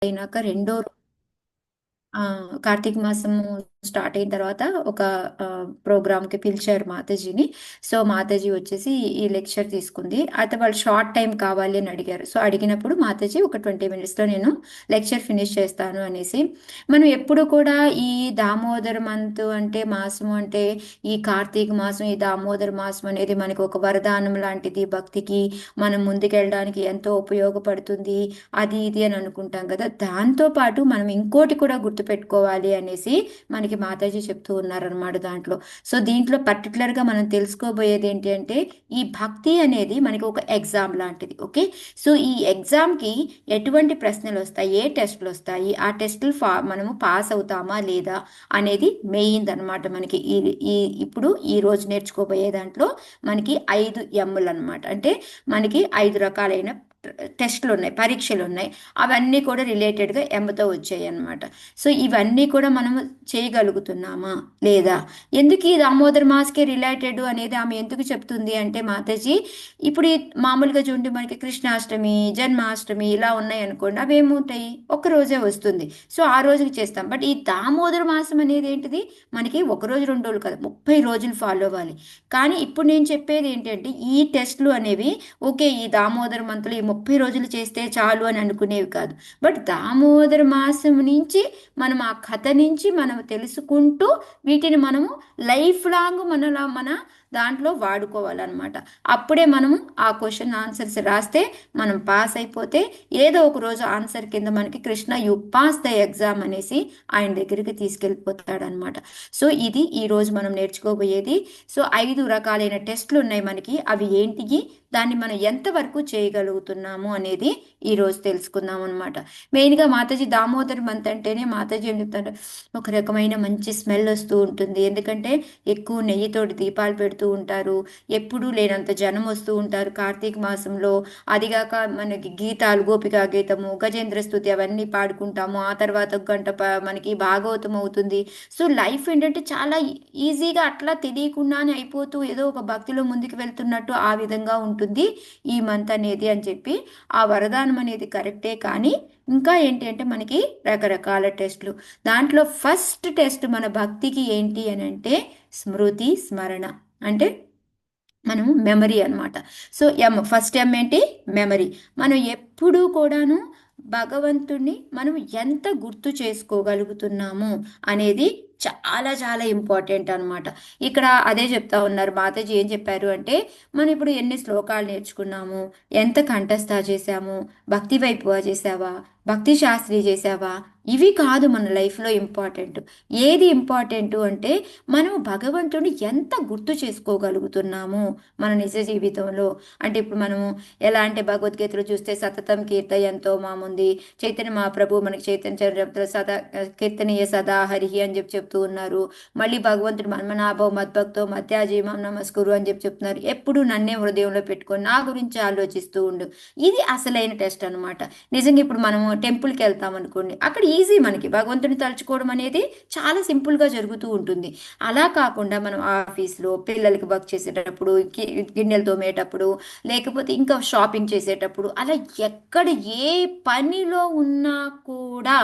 అయినాక రెండో కార్తీక మాసము స్టార్ట్ అయిన తర్వాత ఒక ప్రోగ్రామ్కి పిలిచారు మాతాజీని. సో మాతాజీ వచ్చేసి ఈ లెక్చర్ తీసుకుంది. అయితే వాళ్ళు షార్ట్ టైం కావాలి అని అడిగారు. సో అడిగినప్పుడు మాతాజీ ఒక 20 minutesలో నేను లెక్చర్ ఫినిష్ చేస్తాను అనేసి. మనం ఎప్పుడు కూడా ఈ దామోదర మంత్ అంటే మాసం అంటే ఈ కార్తీక మాసం, ఈ దామోదర మాసం అనేది మనకి ఒక వరదానం లాంటిది. భక్తికి మనం ముందుకెళ్ళడానికి ఎంతో ఉపయోగపడుతుంది, అది ఇది అని అనుకుంటాం కదా. దాంతో పాటు మనం ఇంకోటి కూడా గుర్తుపెట్టుకోవాలి అనేసి మనకి మాతాజీ చెప్తూ ఉన్నారనమాట దాంట్లో. సో దీంట్లో పర్టికులర్గా మనం తెలుసుకోబోయేది ఏంటి అంటే ఈ భక్తి అనేది మనకి ఒక ఎగ్జామ్ లాంటిది. ఓకే, సో ఈ ఎగ్జామ్కి ఎటువంటి ప్రశ్నలు వస్తాయి, ఏ టెస్టులు వస్తాయి, ఆ టెస్టులు మనము పాస్ అవుతామా లేదా అనేది మెయిన్ అనమాట. మనకి ఈ ఈ ఇప్పుడు ఈ రోజు నేర్చుకోబోయే దాంట్లో మనకి 5 M'లు అనమాట. అంటే మనకి 5 రకాలైన టెస్టులు ఉన్నాయి, పరీక్షలు ఉన్నాయి. అవన్నీ కూడా రిలేటెడ్గా ఎంతో వచ్చాయి అన్నమాట. సో ఇవన్నీ కూడా మనం చేయగలుగుతున్నామా లేదా, ఎందుకు ఈ దామోదర్ మాస్కే రిలేటెడ్ అనేది ఆమె ఎందుకు చెప్తుంది అంటే మాతాజీ, ఇప్పుడు మామూలుగా చూడండి మనకి కృష్ణాష్టమి, జన్మాష్టమి ఇలా ఉన్నాయి అనుకోండి, అవి ఏముంటాయి, ఒక రోజే వస్తుంది. సో ఆ రోజుకి చేస్తాం. బట్ ఈ దామోదర మాసం అనేది ఏంటిది, మనకి ఒక రోజు 2 రోజులు కాదు, 30 రోజులు ఫాలో అవ్వాలి. కానీ ఇప్పుడు నేను చెప్పేది ఏంటంటే ఈ టెస్ట్లు అనేవి ఓకే ఈ దామోదర మంత్లో ఈ 30 రోజులు చేస్తే చాలు అని అనుకునేవి కాదు. బట్ దామోదర మాసం నుంచి మనం ఆ కథ నుంచి మనం తెలుసుకుంటూ వీటిని మనము లైఫ్ లాంగ్ మన దాంట్లో వాడుకోవాలన్నమాట. అప్పుడే మనము ఆ క్వశ్చన్ ఆన్సర్స్ రాస్తే మనం పాస్ అయిపోతే ఏదో ఒక రోజు ఆన్సర్ కింద మనకి Krishna you pass the exam అనేసి ఆయన దగ్గరికి తీసుకెళ్ళిపోతాడనమాట. సో ఇది ఈరోజు మనం నేర్చుకోబోయేది. సో 5 రకాలైన టెస్ట్లు ఉన్నాయి మనకి, అవి ఏంటివి, దాన్ని మనం ఎంతవరకు చేయగలుగుతున్నాము అనేది ఈరోజు తెలుసుకుందాం అనమాట. మెయిన్గా మాతాజీ దామోదర్ మంత్ అంటేనే మాతాజీ ఏం చెప్తారు, ఒక రకమైన మంచి స్మెల్ వస్తూ ఉంటుంది. ఎందుకంటే ఎక్కువ నెయ్యితోటి దీపాలు పెడుతూ ఉంటారు, ఎప్పుడూ లేనంత జనం వస్తూ ఉంటారు కార్తీక మాసంలో. అదిగాక మనకి గీతాలు, గోపికా గీతము, గజేంద్ర స్తుతి అవన్నీ పాడుకుంటాము. ఆ తర్వాత ఒక గంట మనకి భాగవతం అవుతుంది. సో లైఫ్ ఏంటంటే చాలా ఈజీగా అట్లా తెలియకుండానే అయిపోతూ ఏదో ఒక భక్తిలో ముందుకు వెళ్తున్నట్టు ఆ విధంగా ఉంటుంది ఈ మంత్ అనేది అని చెప్పి. ఆ వరదానం అనేది కరెక్టే, కానీ ఇంకా ఏంటి అంటే మనకి రకరకాల టెస్టులు. దాంట్లో ఫస్ట్ టెస్ట్ మన భక్తికి ఏంటి అని అంటే స్మృతి స్మరణ, అంటే మనము మెమరీ అన్నమాట. సో ఫస్ట్ ఏంటి, మెమరీ. మనం ఎప్పుడూ కూడాను భగవంతుణ్ణి మనం ఎంత గుర్తు చేసుకోగలుగుతున్నాము అనేది చాలా చాలా ఇంపార్టెంట్ అన్నమాట. ఇక్కడ అదే చెప్తా ఉన్నారు మాతాజీ. ఏం చెప్పారు అంటే మనం ఇప్పుడు ఎన్ని శ్లోకాలు నేర్చుకున్నాము, ఎంత కంఠస్థ చేసాము, భక్తి వైపు చేసావా, భక్తి శాస్త్రి చేసావా, ఇవి కాదు మన లైఫ్లో ఇంపార్టెంట్. ఏది ఇంపార్టెంట్ అంటే మనం భగవంతుని ఎంత గుర్తు చేసుకోగలుగుతున్నాము మన నిజ జీవితంలో. అంటే ఇప్పుడు మనము ఎలా అంటే భగవద్గీతలో చూస్తే సతతం కీర్తయంతో మాముంది, చైతన్య మహాప్రభు మనకి చైతన్య చరిత్రలో సదా కీర్తనీయ సదా హరిహి అని చెప్పి చెప్తూ ఉన్నారు. మళ్ళీ భగవంతుడు మన్మనాభవ మద్భక్తో మధ్యాజీవం నమస్కురు అని చెప్పి చెప్తున్నారు. ఎప్పుడు నన్నే హృదయంలో పెట్టుకొని నా గురించి ఆలోచిస్తూ ఉండు. ఇది అసలైన టెస్ట్ అనమాట. నిజంగా ఇప్పుడు మనము టెంపుల్కి వెళ్తాం అనుకోండి, అక్కడ ఈజీ, మనకి భగవంతుని తలుచుకోవడం అనేది చాలా సింపుల్గా జరుగుతూ ఉంటుంది. అలా కాకుండా మనం ఆఫీస్లో పిల్లలకి వర్క్ చేసేటప్పుడు, గిన్నెలు తోమేటప్పుడు, లేకపోతే ఇంకా షాపింగ్ చేసేటప్పుడు, అలా ఎక్కడ ఏ పనిలో ఉన్నా కూడా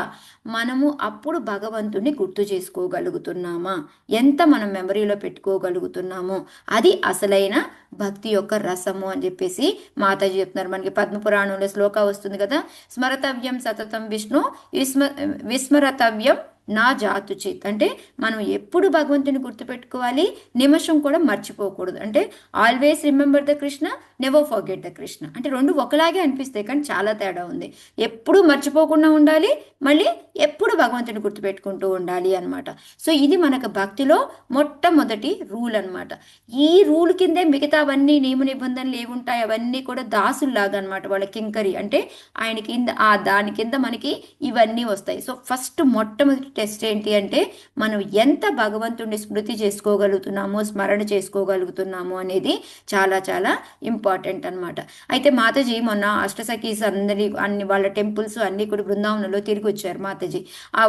మనము అప్పుడు భగవంతుని గుర్తు చేసుకోగలుగుతున్నామా, ఎంత మనం మెమరీలో పెట్టుకోగలుగుతున్నామో, అది అసలైన భక్తి యొక్క రసము అని చెప్పేసి మాతాజీ చెప్తున్నారు. మనకి పద్మపురాణంలో శ్లోక వస్తుంది కదా, స్మరతవ్యం సతతం విష్ణు విస్మరతవ్యం నా జాతు చేత్. అంటే మనం ఎప్పుడు భగవంతుని గుర్తుపెట్టుకోవాలి, నిమిషం కూడా మర్చిపోకూడదు. అంటే always remember the Krishna, never forget the Krishna. అంటే రెండు ఒకలాగే అనిపిస్తాయి కానీ చాలా తేడా ఉంది. ఎప్పుడు మర్చిపోకుండా ఉండాలి, మళ్ళీ ఎప్పుడు భగవంతుని గుర్తుపెట్టుకుంటూ ఉండాలి అనమాట. సో ఇది మనకు భక్తిలో మొట్టమొదటి రూల్ అనమాట. ఈ రూల్ కిందే మిగతావన్నీ నియమ నిబంధనలు ఏముంటాయి అవన్నీ కూడా దాసుల్లాగా అనమాట, వాళ్ళ కింకరి. అంటే ఆయన కింద దాని కింద మనకి ఇవన్నీ వస్తాయి. సో ఫస్ట్ మొట్టమొదటి టెస్ట్ ఏంటి అంటే మనం ఎంత భగవంతుడిని స్మృతి చేసుకోగలుగుతున్నామో, స్మరణ చేసుకోగలుగుతున్నామో అనేది చాలా చాలా ఇంపార్టెంట్ అనమాట. అయితే మాతాజీ మొన్న అష్టసఖీస్ అందరి అన్ని వాళ్ళ టెంపుల్స్ అన్ని కూడా బృందావనంలో తిరిగి వచ్చారు మాతాజీ.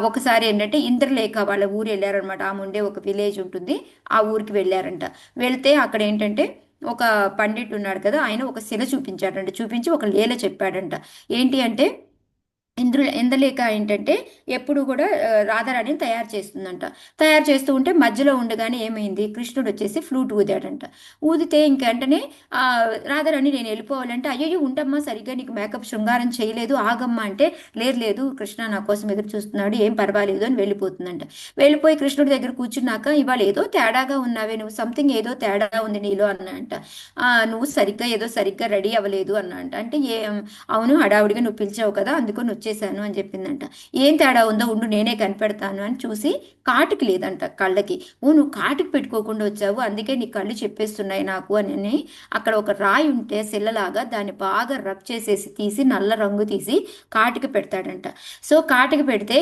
ఒకసారి ఏంటంటే ఇంద్రలేఖ వాళ్ళ ఊరు వెళ్ళారనమాట. ఆమె ఉండే ఒక విలేజ్ ఉంటుంది, ఆ ఊరికి వెళ్ళారంట. వెళ్తే అక్కడ ఏంటంటే ఒక పండిట్ ఉన్నాడు కదా, ఆయన ఒక శిల చూపించాడంట, చూపించి ఒక లీల చెప్పాడంట. ఏంటి అంటే ఇంద్రలేఖ ఏంటంటే ఎప్పుడు కూడా రాధారాణిని తయారు చేస్తుందంట. తయారు చేస్తూ ఉంటే మధ్యలో ఉండగానే ఏమైంది, కృష్ణుడు వచ్చేసి ఫ్లూట్ ఊదాడంట. ఊదితే ఇంక వెంటనే ఆ, రాధారాణి నేను వెళ్ళిపోవాలంటే, అయ్యో ఉండమ్మా, సరిగ్గా నీకు మేకప్ శృంగారం చేయలేదు, ఆగమ్మా అంటే, లేదు లేదు కృష్ణ నా కోసం ఎదురు చూస్తున్నాడు, ఏం పర్వాలేదు అని వెళ్ళిపోతుందంట. వెళ్ళిపోయి కృష్ణుడి దగ్గర కూర్చున్నాక, ఇవాళ ఏదో తేడాగా ఉన్నావే నువ్వు, సంథింగ్ ఏదో తేడా ఉంది నీలో అన్న అంట. నువ్వు సరిగ్గా ఏదో సరిగ్గా రెడీ అవ్వలేదు అన్న అంట. అంటే అవును హడావుడిగా నువ్వు పిలిచావు కదా అందుకని వచ్చేసాను అని చెప్పిందంట. ఏం తేడా ఉందో ఉండు నేనే కనిపెడతాను అని చూసి, కాటుకి లేదంట కళ్ళకి. ఓ నువ్వు కాటుకు పెట్టుకోకుండా వచ్చావు అందుకే నీ కళ్ళు చెప్పేస్తున్నాయి నాకు అని అక్కడ ఒక రాయి ఉంటే సిల్లలాగా దాన్ని బాగా రబ్ చేసేసి తీసి నల్ల రంగు తీసి కాటుకి పెడతాడంట. సో కాటుకి పెడితే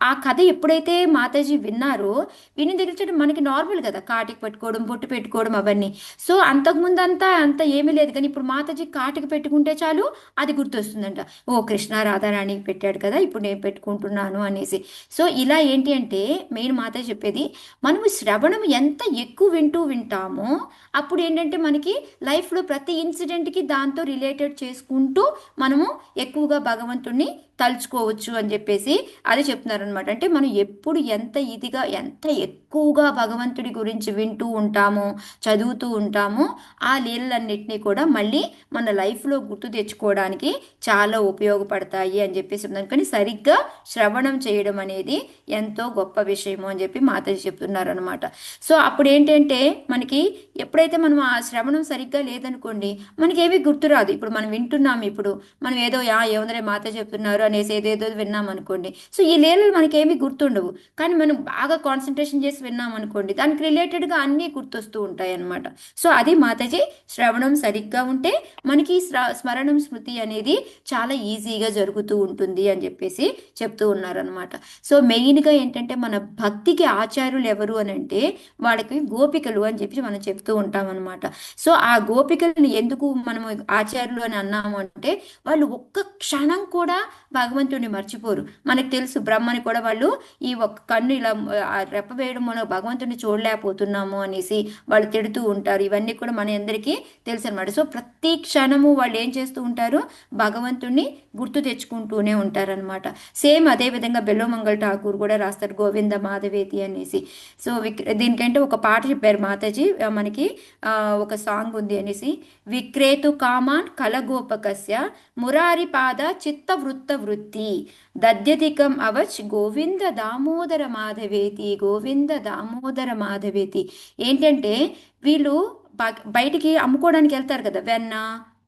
ఆ కథ ఎప్పుడైతే మాతాజీ విన్నారో, విని దగ్గర చూడండి మనకి నార్మల్ కదా కాటికి పెట్టుకోవడం బొట్టు పెట్టుకోవడం అవన్నీ. సో అంతకుముందు అంత ఏమీ లేదు, కానీ ఇప్పుడు మాతాజీ కాటికి పెట్టుకుంటే చాలు అది గుర్తొస్తుందంట. ఓ కృష్ణ రాధారాణికి పెట్టాడు కదా ఇప్పుడు నేను పెట్టుకుంటున్నాను అనేసి. సో ఇలా ఏంటి అంటే మెయిన్ మాత చెప్పేది, మనము శ్రవణం ఎంత ఎక్కువ వింటామో అప్పుడు ఏంటంటే మనకి లైఫ్లో ప్రతి ఇన్సిడెంట్కి దాంతో రిలేటెడ్ చేసుకుంటూ మనము ఎక్కువగా భగవంతుణ్ణి తలుచుకోవచ్చు అని చెప్పేసి అది చెప్తున్నారు అనమాట. అంటే మనం ఎప్పుడు ఎంత ఎక్కువగా భగవంతుడి గురించి వింటూ ఉంటామో చదువుతూ ఉంటామో ఆ లీలలన్నింటినీ కూడా మళ్ళీ మన లైఫ్లో గుర్తు తెచ్చుకోవడానికి చాలా ఉపయోగపడతాయి అని చెప్పేసి చెప్తున్నాను. కానీ సరిగ్గా శ్రవణం చేయడం అనేది ఎంతో గొప్ప విషయము అని చెప్పి మాతాజీ చెప్తున్నారు అనమాట. సో అప్పుడు ఏంటంటే మనకి ఎప్పుడైతే మనం ఆ శ్రవణం సరిగ్గా లేదనుకోండి మనకి ఏమీ గుర్తురాదు. ఇప్పుడు మనం వింటున్నాం, ఇప్పుడు మనం ఏదో ఏముందరే మాత చెప్తున్నారు అనేసి ఏదేదో విన్నాం అనుకోండి, సో ఈ లీలలు మనకి ఏమీ గుర్తుండవు. కానీ మనం బాగా కాన్సన్ట్రేషన్ చేసి విన్నాం అనుకోండి దానికి రిలేటెడ్గా అన్నీ గుర్తొస్తూ ఉంటాయి అన్నమాట. సో అది మాతాజీ శ్రవణం సరిగ్గా ఉంటే మనకి స్మరణం స్మృతి అనేది చాలా ఈజీగా జరుగుతూ ఉంటుంది అని చెప్పేసి చెప్తూ ఉన్నారనమాట. సో మెయిన్గా ఏంటంటే మన భక్తికి ఆచార్యులు ఎవరు అని అంటే వాళ్ళకి గోపికలు అని చెప్పి మనం చెప్తూ ఉంటాం అనమాట. సో ఆ గోపికలను ఎందుకు మనము ఆచార్యులు అని అన్నాము అంటే వాళ్ళు ఒక్క క్షణం కూడా భగవంతుడిని మర్చిపోరు. మనకు తెలుసు బ్రహ్మని కూడా వాళ్ళు ఈ ఒక్క కన్ను ఇలా రెప్ప వేయడం మనం భగవంతుడిని చూడలేకపోతున్నాము అనేసి వాళ్ళు తిడుతూ ఉంటారు. ఇవన్నీ కూడా మన అందరికీ తెలుసు అనమాట. సో ప్రతి క్షణము వాళ్ళు ఏం చేస్తూ ఉంటారు, భగవంతుణ్ణి గుర్తు తెచ్చుకుంటూనే ఉంటారనమాట. సేమ్ అదే విధంగా బెల్లోమంగళ ఠాకూర్ కూడా రాస్తారు గోవింద మాధవేతి అనేసి. సో దీనికంటే ఒక పాట చెప్పారు మాతాజీ మనకి, ఒక సాంగ్ ఉంది అనేసి, విక్రేతు కామాన్ కలగోపకస్య మురారి పాద చిత్త వృత్త వృత్తి దద్యధికం అవచ్ గోవింద దామోదర మాధవేతి గోవింద దామోదర మాధవేతి. ఏంటంటే వీళ్ళు బయటికి అమ్ముకోవడానికి వెళ్తారు కదా, వెన్న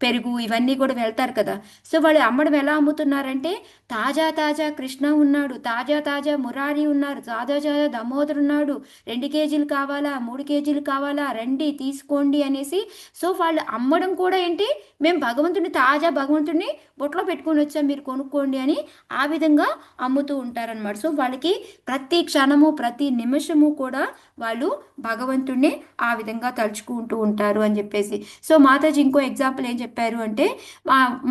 పెరుగు ఇవన్నీ కూడా వెళ్తారు కదా. సో వాళ్ళు అమ్మడం ఎలా అమ్ముతున్నారంటే, తాజా తాజా కృష్ణ ఉన్నాడు, తాజా తాజా మురారి ఉన్నారు, తాజా తాజా దామోదర్ ఉన్నాడు, 2 కేజీలు కావాలా 3 కేజీలు కావాలా రండి తీసుకోండి అనేసి. సో వాళ్ళు అమ్మడం కూడా ఏంటి, మేము భగవంతుడిని బొట్లో పెట్టుకొని వచ్చాం మీరు కొనుక్కోండి అని ఆ విధంగా అమ్ముతూ ఉంటారనమాట. సో వాళ్ళకి ప్రతి క్షణము ప్రతి నిమిషము కూడా వాళ్ళు భగవంతుడిని ఆ విధంగా తలుచుకుంటూ ఉంటారు అని చెప్పేసి. సో మాతాజీ ఇంకో ఎగ్జాంపుల్ ఏం చెప్పారు అంటే,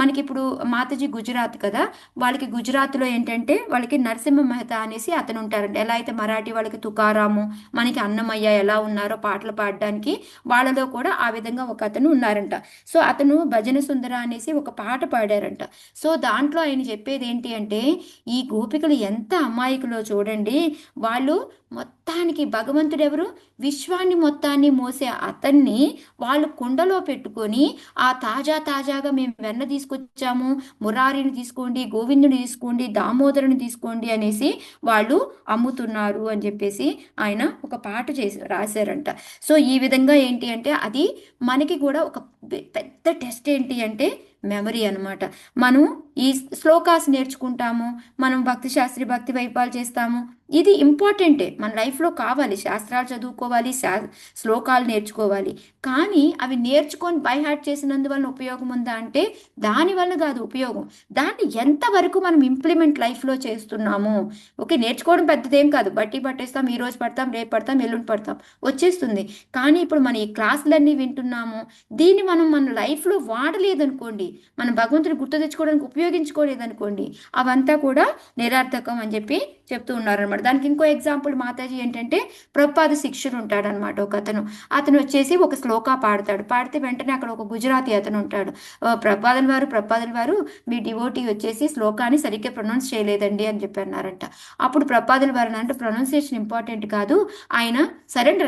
మనకి ఇప్పుడు మాతాజీ గుజరాత్ కదా, వాళ్ళకి గుజరాత్లో ఏంటంటే వాళ్ళకి నరసింహ మెహతా అనేసి అతను ఉంటారంట. ఎలా అయితే మరాఠీ వాళ్ళకి తుకారాము మనకి అన్నమయ్య ఎలా ఉన్నారో పాటలు పాడడానికి, వాళ్ళలో కూడా ఆ విధంగా ఒక అతను ఉన్నారంట. సో అతను భజన సుందర అనేసి ఒక పాట పాడారంట. సో దాంట్లో ఆయన చెప్పేది ఏంటి అంటే, ఈ గోపికలు ఎంత అమాయకులో చూడండి, వాళ్ళు మొత్తానికి భగవంతుడు ఎవరు, విశ్వాన్ని మొత్తాన్ని మోసే అతన్ని వాళ్ళు కుండలో పెట్టుకొని ఆ తాజాగా మేము వెన్న తీసుకొచ్చాము, మురారిని తీసుకోండి, గోవిందుని తీసుకోండి, దామోదరుని తీసుకోండి అనేసి వాళ్ళు అమ్ముతున్నారు అని చెప్పేసి ఆయన ఒక పాట రాశారంట. సో ఈ విధంగా ఏంటి అంటే అది మనకి కూడా ఒక పెద్ద టెస్ట్ ఏంటి అంటే మెమరీ అనమాట. మనం ఈ శ్లోకాస్ నేర్చుకుంటాము, మనం భక్తి శాస్త్రి భక్తి వైపాలు చేస్తాము, ఇది ఇంపార్టెంటే మన లైఫ్లో కావాలి. శాస్త్రాలు చదువుకోవాలి, శ్లోకాలు నేర్చుకోవాలి, కానీ అవి నేర్చుకొని బై హార్ట్ చేసినందువల్ల ఉపయోగం ఉందా అంటే దానివల్ల కాదు ఉపయోగం, దాన్ని ఎంతవరకు మనం ఇంప్లిమెంట్ లైఫ్లో చేస్తున్నాము. ఓకే నేర్చుకోవడం పెద్దదేం కాదు, బట్టి పట్టేస్తాం, ఈ రోజు పడతాం రేపు పడతాం ఎల్లుండి పడతాం వచ్చేస్తుంది. కానీ ఇప్పుడు మన ఈ క్లాసులన్నీ వింటున్నాము, దీన్ని మనం మన లైఫ్లో వాడలేదనుకోండి, మనం భగవంతుని గుర్తు తెచ్చుకోవడానికి ఉపయోగించుకోలేదనుకోండి, అవంతా కూడా నిరర్థకం అని చెప్పి చెప్తూ ఉన్నారనమాట. దానికి ఇంకో ఎగ్జాంపుల్ మాతాజీ ఏంటంటే ప్రభుపాద శిష్యుడు ఉంటాడనమాట ఒక అతను వచ్చేసి ఒక శ్లోకా పాడితే వెంటనే అక్కడ ఒక గుజరాతీ అతను ఉంటాడు. ప్రభుపాదుల వారు మీ డివోటీ వచ్చేసి శ్లోకాన్ని సరిగ్గా ప్రొనౌన్స్ చేయలేదండి అని చెప్పి అన్నారంట. అప్పుడు ప్రభుపాదుల వారు అంటే ప్రొనౌన్సియేషన్ ఇంపార్టెంట్ కాదు, ఆయన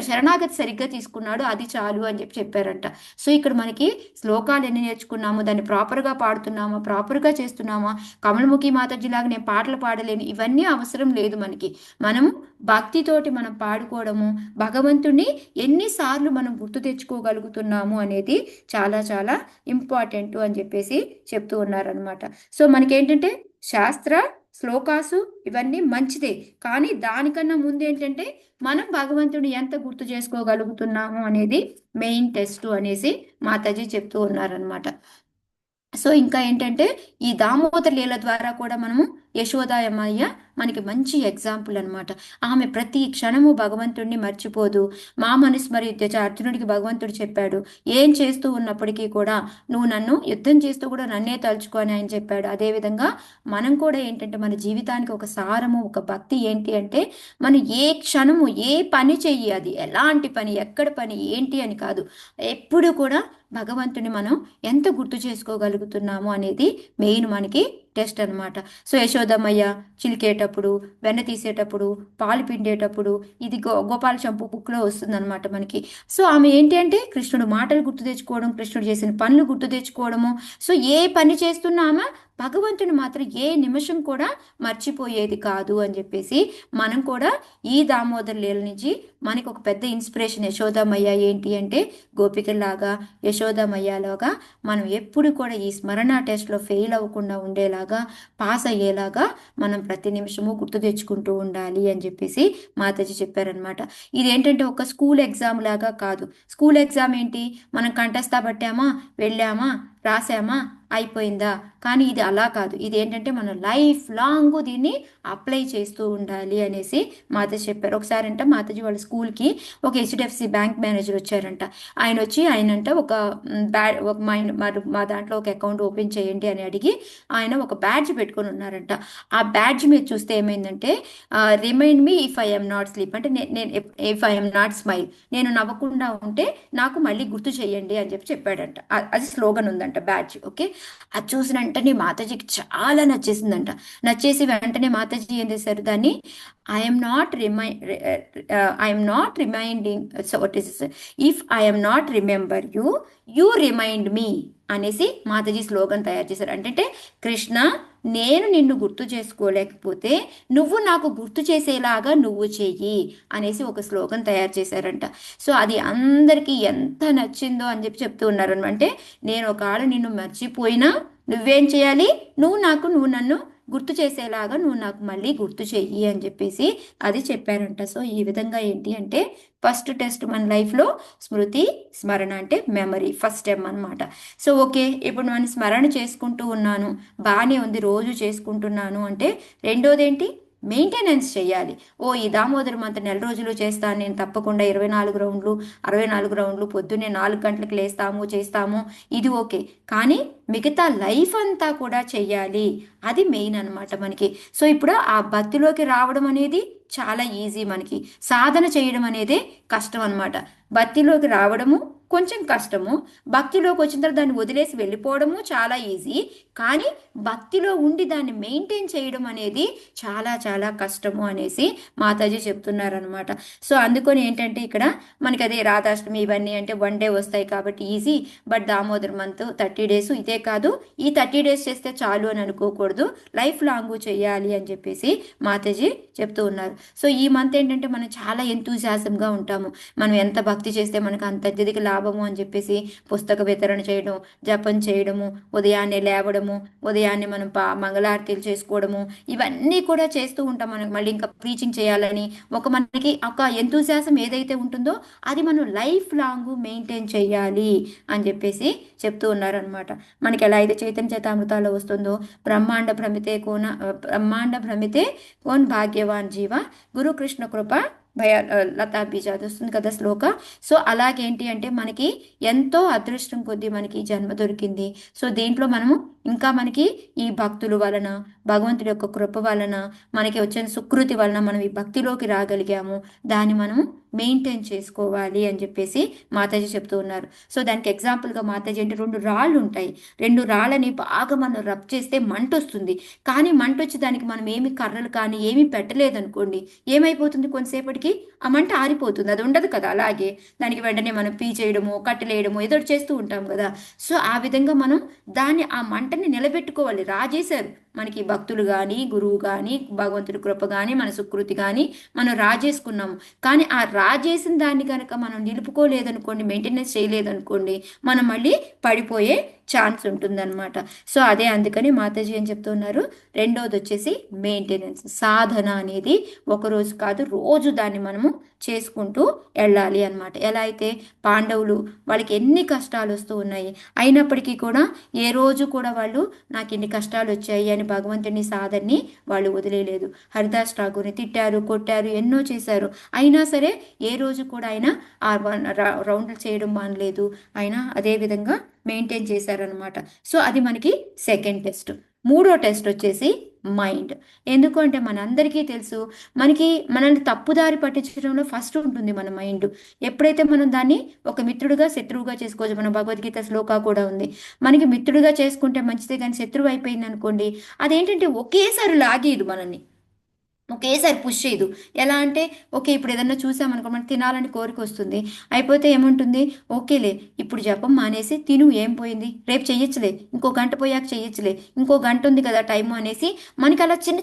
శరణాగతి సరిగ్గా తీసుకున్నాడు, అది చాలు అని చెప్పి చెప్పారంట. సో ఇక్కడ మనకి శ్లోకాలు ఎన్ని నేర్చుకున్నాము, దాన్ని ప్రాపర్గా పాడుతున్నామా, ప్రాపర్గా చేస్తున్నామా, కమలముఖి మాతాజీలాగా నేను పాటలు పాడలేను, ఇవన్నీ అవసరం లేదు మనకి. మనము భక్తితోటి మనం పాడుకోవడము, భగవంతుణ్ణి ఎన్నిసార్లు మనం గుర్తు తెచ్చుకోగలుగుతున్నాము అనేది చాలా చాలా ఇంపార్టెంట్ అని చెప్పేసి చెప్తూ ఉన్నారనమాట. సో మనకేంటంటే శాస్త్ర శ్లోకాసు ఇవన్నీ మంచిదే, కానీ దానికన్నా ముందు ఏంటంటే మనం భగవంతుని ఎంత గుర్తు చేసుకోగలుగుతున్నాము అనేది మెయిన్ టెస్ట్ అనేసి మాతాజీ చెప్తూ ఉన్నారనమాట. సో ఇంకా ఏంటంటే ఈ దామోదర లీల ద్వారా కూడా మనము యశోదాయమ్మయ్య మనకి మంచి ఎగ్జాంపుల్ అనమాట. ఆమె ప్రతి క్షణము భగవంతుడిని మర్చిపోదు. మా మనుస్మరిత్యచ అర్జునుడికి భగవంతుడు చెప్పాడు, ఏం చేస్తూ ఉన్నప్పటికీ కూడా నువ్వు నన్ను యుద్ధం చేస్తూ కూడా నన్నే తలుచుకో అని ఆయన చెప్పాడు. అదేవిధంగా మనం కూడా ఏంటంటే మన జీవితానికి ఒక సారము, ఒక భక్తి ఏంటి అంటే మనం ఏ క్షణము ఏ పని చెయ్యి, అది ఎలాంటి పని, ఎక్కడ పని, ఏంటి అని కాదు, ఎప్పుడు కూడా భగవంతుని మనం ఎంత గుర్తు చేసుకోగలుగుతున్నాము అనేది మెయిన్ మనకి టెస్ట్ అనమాట. సో యశోదమ్మయ్య చిలికేటప్పుడు, వెన్న తీసేటప్పుడు, పాలు పిండేటప్పుడు, ఇది గోపాల చంపు బుక్లో వస్తుంది అనమాట మనకి. సో ఆమె ఏంటి అంటే కృష్ణుడు మాటలు గుర్తు తెచ్చుకోవడం, కృష్ణుడు చేసిన పనులు గుర్తు తెచ్చుకోవడము. సో ఏ పని చేస్తున్నా ఆమె భగవంతుని మాత్రం ఏ నిమిషం కూడా మర్చిపోయేది కాదు అని చెప్పేసి మనం కూడా ఈ దామోదర్ లీల నుంచి మనకి ఒక పెద్ద ఇన్స్పిరేషన్. యశోదమయ్య ఏంటి అంటే గోపికల్లాగా, యశోదమయ్యలాగా మనం ఎప్పుడు కూడా ఈ స్మరణ టెస్ట్లో ఫెయిల్ అవ్వకుండా ఉండేలాగా, పాస్ అయ్యేలాగా మనం ప్రతి నిమిషము గుర్తు తెచ్చుకుంటూ ఉండాలి అని చెప్పేసి మాతాజీ చెప్పారనమాట. ఇదేంటంటే ఒక స్కూల్ ఎగ్జామ్ లాగా కాదు. స్కూల్ ఎగ్జామ్ ఏంటి, మనం కంఠస్థ పట్టామా, వెళ్ళామా, రాసామా, అయిపోయిందా. కానీ ఇది అలా కాదు, ఇది ఏంటంటే మనం లైఫ్ లాంగ్ దీన్ని అప్లై చేస్తూ ఉండాలి అనేసి మాతాజీ చెప్పారు. ఒకసారి అంట మాతాజీ వాళ్ళ స్కూల్కి ఒక హెచ్డిఎఫ్సి బ్యాంక్ మేనేజర్ వచ్చారంట. ఆయన వచ్చి ఆయనంట ఒక మా దాంట్లో ఒక అకౌంట్ ఓపెన్ చేయండి అని అడిగి ఆయన ఒక బ్యాడ్జ్ పెట్టుకొని ఉన్నారంట. ఆ బ్యాడ్జ్ మీద చూస్తే ఏమైందంటే remind me if I am not sleep అంటే నేను if I am not smile, నేను నవ్వకుండా ఉంటే నాకు మళ్ళీ గుర్తు చేయండి అని చెప్పి చెప్పాడంట. అది స్లోగన్ ఉందంట బ్యాడ్జ్. ఓకే, అది చూసిన వెంటనే మాతాజీకి చాలా నచ్చేసిందంట. నచ్చేసి వెంటనే మాతాజీ ఏం చేశారు, దాన్ని I'm not reminding, so what is if I'm not remember you, you remind me అనేసి మాతాజీ స్లోగన్ తయారు చేశారు. అంటే కృష్ణ, నేను నిన్ను గుర్తు చేసుకోలేకపోతే నువ్వు నాకు గుర్తు చేసేలాగా నువ్వు చెయ్యి అనేసి ఒక స్లోగన్ తయారు చేశారంట. సో అది అందరికీ ఎంత నచ్చిందో అని చెప్పి చెప్తూ ఉన్నారు. అంటే నేను ఒకవేళ నిన్ను మర్చిపోయినా నువ్వేం చేయాలి, నువ్వు నన్ను గుర్తు చేసేలాగా నువ్వు నాకు మళ్ళీ గుర్తు చెయ్యి అని చెప్పేసి అది చెప్పారంట. సో ఈ విధంగా ఏంటి అంటే ఫస్ట్ టెస్ట్ మన లైఫ్లో స్మృతి, స్మరణ అంటే మెమరీ ఫస్ట్ స్టెప్ అనమాట. సో ఓకే, ఇప్పుడు నేను స్మరణ చేసుకుంటూ ఉన్నాను, బాగానే ఉంది, రోజు చేసుకుంటున్నాను అంటే రెండోది ఏంటి, మెయింటెనెన్స్ చేయాలి. ఈ దామోదరం అంత నెల రోజులు చేస్తాను నేను తప్పకుండా 24 రౌండ్లు 64 రౌండ్లు పొద్దున్నే 4 గంటలకు చేస్తాము, ఇది ఓకే, కానీ మిగతా లైఫ్ అంతా కూడా చెయ్యాలి, అది మెయిన్ అనమాట మనకి. సో ఇప్పుడు ఆ భక్తిలోకి రావడం అనేది చాలా ఈజీ, మనకి సాధన చేయడం అనేది కష్టం అనమాట. భక్తిలోకి రావడము కొంచెం కష్టము, భక్తిలోకి వచ్చిన తర్వాత దాన్ని వదిలేసి వెళ్ళిపోవడము చాలా ఈజీ, కానీ భక్తిలో ఉండి దాన్ని మెయింటైన్ చేయడం అనేది చాలా చాలా కష్టము అనేసి మాతాజీ చెప్తున్నారనమాట. సో అందుకని ఏంటంటే ఇక్కడ మనకి అదే రాధాష్టమి ఇవన్నీ అంటే 1 డే వస్తాయి కాబట్టి easy, but Damodar month 30 days, ఇదే కాదు ఈ 30 డేస్ చేస్తే చాలు అని అనుకోకూడదు, లైఫ్ లాంగ్ చేయాలి అని చెప్పేసి మాతాజీ చెప్తూ ఉన్నారు. సో ఈ మంత్ ఏంటంటే మనం చాలా ఎంతూజియాజంగా ఉంటాము, మనం ఎంత భక్తి చేస్తే మనకు అంత అత్యధిక లాభము అని చెప్పేసి పుస్తక వితరణ చేయడం, జపం చేయడము, ఉదయాన్నే లేవడము, ఉదయాన్నే మనం మంగళారతిలు చేసుకోవడము, ఇవన్నీ కూడా చేస్తూ ఉంటాం. మనం మళ్ళీ ఇంకా ప్రీచింగ్ చేయాలని మనకి ఒక ఎంతూజియాజం ఏదైతే ఉంటుందో అది మనం లైఫ్ లాంగ్ మెయింటైన్ చేయాలి అని చెప్పేసి చెప్తూ ఉన్నారనమాట. మనకి ఎలా అయితే చైతన్య చైతామృతాల్లో వస్తుందో బ్రహ్మాండ భ్రమితే కోన్ భాగ్యవాన్ జీవ గురు కృష్ణ కృప లతా బీజ అది వస్తుంది కదా శ్లోక. సో అలాగేంటి అంటే మనకి ఎంతో అదృష్టం కొద్దీ మనకి ఈ జన్మ దొరికింది. సో దీంట్లో మనము ఇంకా మనకి ఈ భక్తుల వలన, భగవంతుడి యొక్క కృప వలన, మనకి వచ్చిన సుకృతి వలన మనం ఈ భక్తిలోకి రాగలిగాము. దాన్ని మనము మెయింటైన్ చేసుకోవాలి అని చెప్పేసి మాతాజీ చెప్తూ ఉన్నారు. సో దానికి ఎగ్జాంపుల్గా మాతాజీ అంటే రెండు రాళ్ళు ఉంటాయి. రెండు రాళ్ళని బాగా మనం రబ్ చేస్తే మంట వస్తుంది. కానీ మంట వచ్చి దానికి మనం ఏమి కర్రలు కానీ ఏమీ పెట్టలేదనుకోండి, ఏమైపోతుంది, కొంతసేపటికి ఆ మంట ఆరిపోతుంది. అది ఉండదు కదా అలాగే. దానికి వెంటనే మనం పీ చేయడము, కట్టెలేయడము ఏదో ఒకటి చేస్తూ ఉంటాం కదా. సో ఆ విధంగా మనం దాన్ని ఆ మంటని నిలబెట్టుకోవాలి. రాజేశారు మనకి భక్తులు కానీ, గురువు కానీ, భగవంతుడి కృప కానీ, మన సుకృతి కానీ మనం రాజేసుకున్నాము. కానీ ఆ రాజేసిన దాన్ని కనుక మనం నిలుపుకోలేదనుకోండి, మెయింటెనెన్స్ చేయలేదనుకోండి, మనం మళ్ళీ పడిపోయే ఛాన్స్ ఉంటుందన్నమాట. సో అదే అందుకని మాతాజీ అని చెప్తున్నారు. రెండోది వచ్చేసి మెయింటెనెన్స్, సాధన అనేది ఒకరోజు కాదు, రోజు దాన్ని మనము చేసుకుంటూ వెళ్ళాలి అనమాట. ఎలా అయితే పాండవులు వాళ్ళకి ఎన్ని కష్టాలు వస్తూ ఉన్నాయి, అయినప్పటికీ కూడా ఏ రోజు కూడా వాళ్ళు నాకు ఇన్ని కష్టాలు వచ్చాయి అని భగవంతుని సాధనని వాళ్ళు వదిలేయలేదు. హరిదాస్ ఠాకూర్ని తిట్టారు, కొట్టారు, ఎన్నో చేశారు. అయినా సరే ఏ రోజు కూడా ఆయన ఆ రౌండ్లు చేయడం మానలేదు. ఆయన అదే విధంగా మెయింటైన్ చేశారనమాట. సో అది మనకి సెకండ్ టెస్ట్. మూడో టెస్ట్ వచ్చేసి మైండ్. ఎందుకు అంటే మనందరికీ తెలుసు, మనల్ని తప్పుదారి పట్టించడంలో ఫస్ట్ ఉంటుంది మన మైండ్. ఎప్పుడైతే మనం దాన్ని ఒక మిత్రుడిగా శత్రువుగా చేసుకోవచ్చు. మన భగవద్గీత శ్లోక కూడా ఉంది, మనకి మిత్రుడిగా చేసుకుంటే మంచిదే, కానీ శత్రువు అయిపోయింది అనుకోండి, అదేంటంటే ఒకేసారి లాగేది మనల్ని, ఒకేసారి పుష్ చేయదు. ఎలా అంటే ఓకే ఇప్పుడు ఏదన్నా చూసామనుకో, మనకు తినాలని కోరిక వస్తుంది, అయిపోతే ఏముంటుంది, ఓకేలే ఇప్పుడు జపం మానేసి తిను, ఏం పోయింది, రేపు చెయ్యొచ్చులే, ఇంకో గంట పోయాక చెయ్యొచ్చులే, ఇంకో గంట ఉంది కదా టైము అనేసి మనకి అలా చిన్న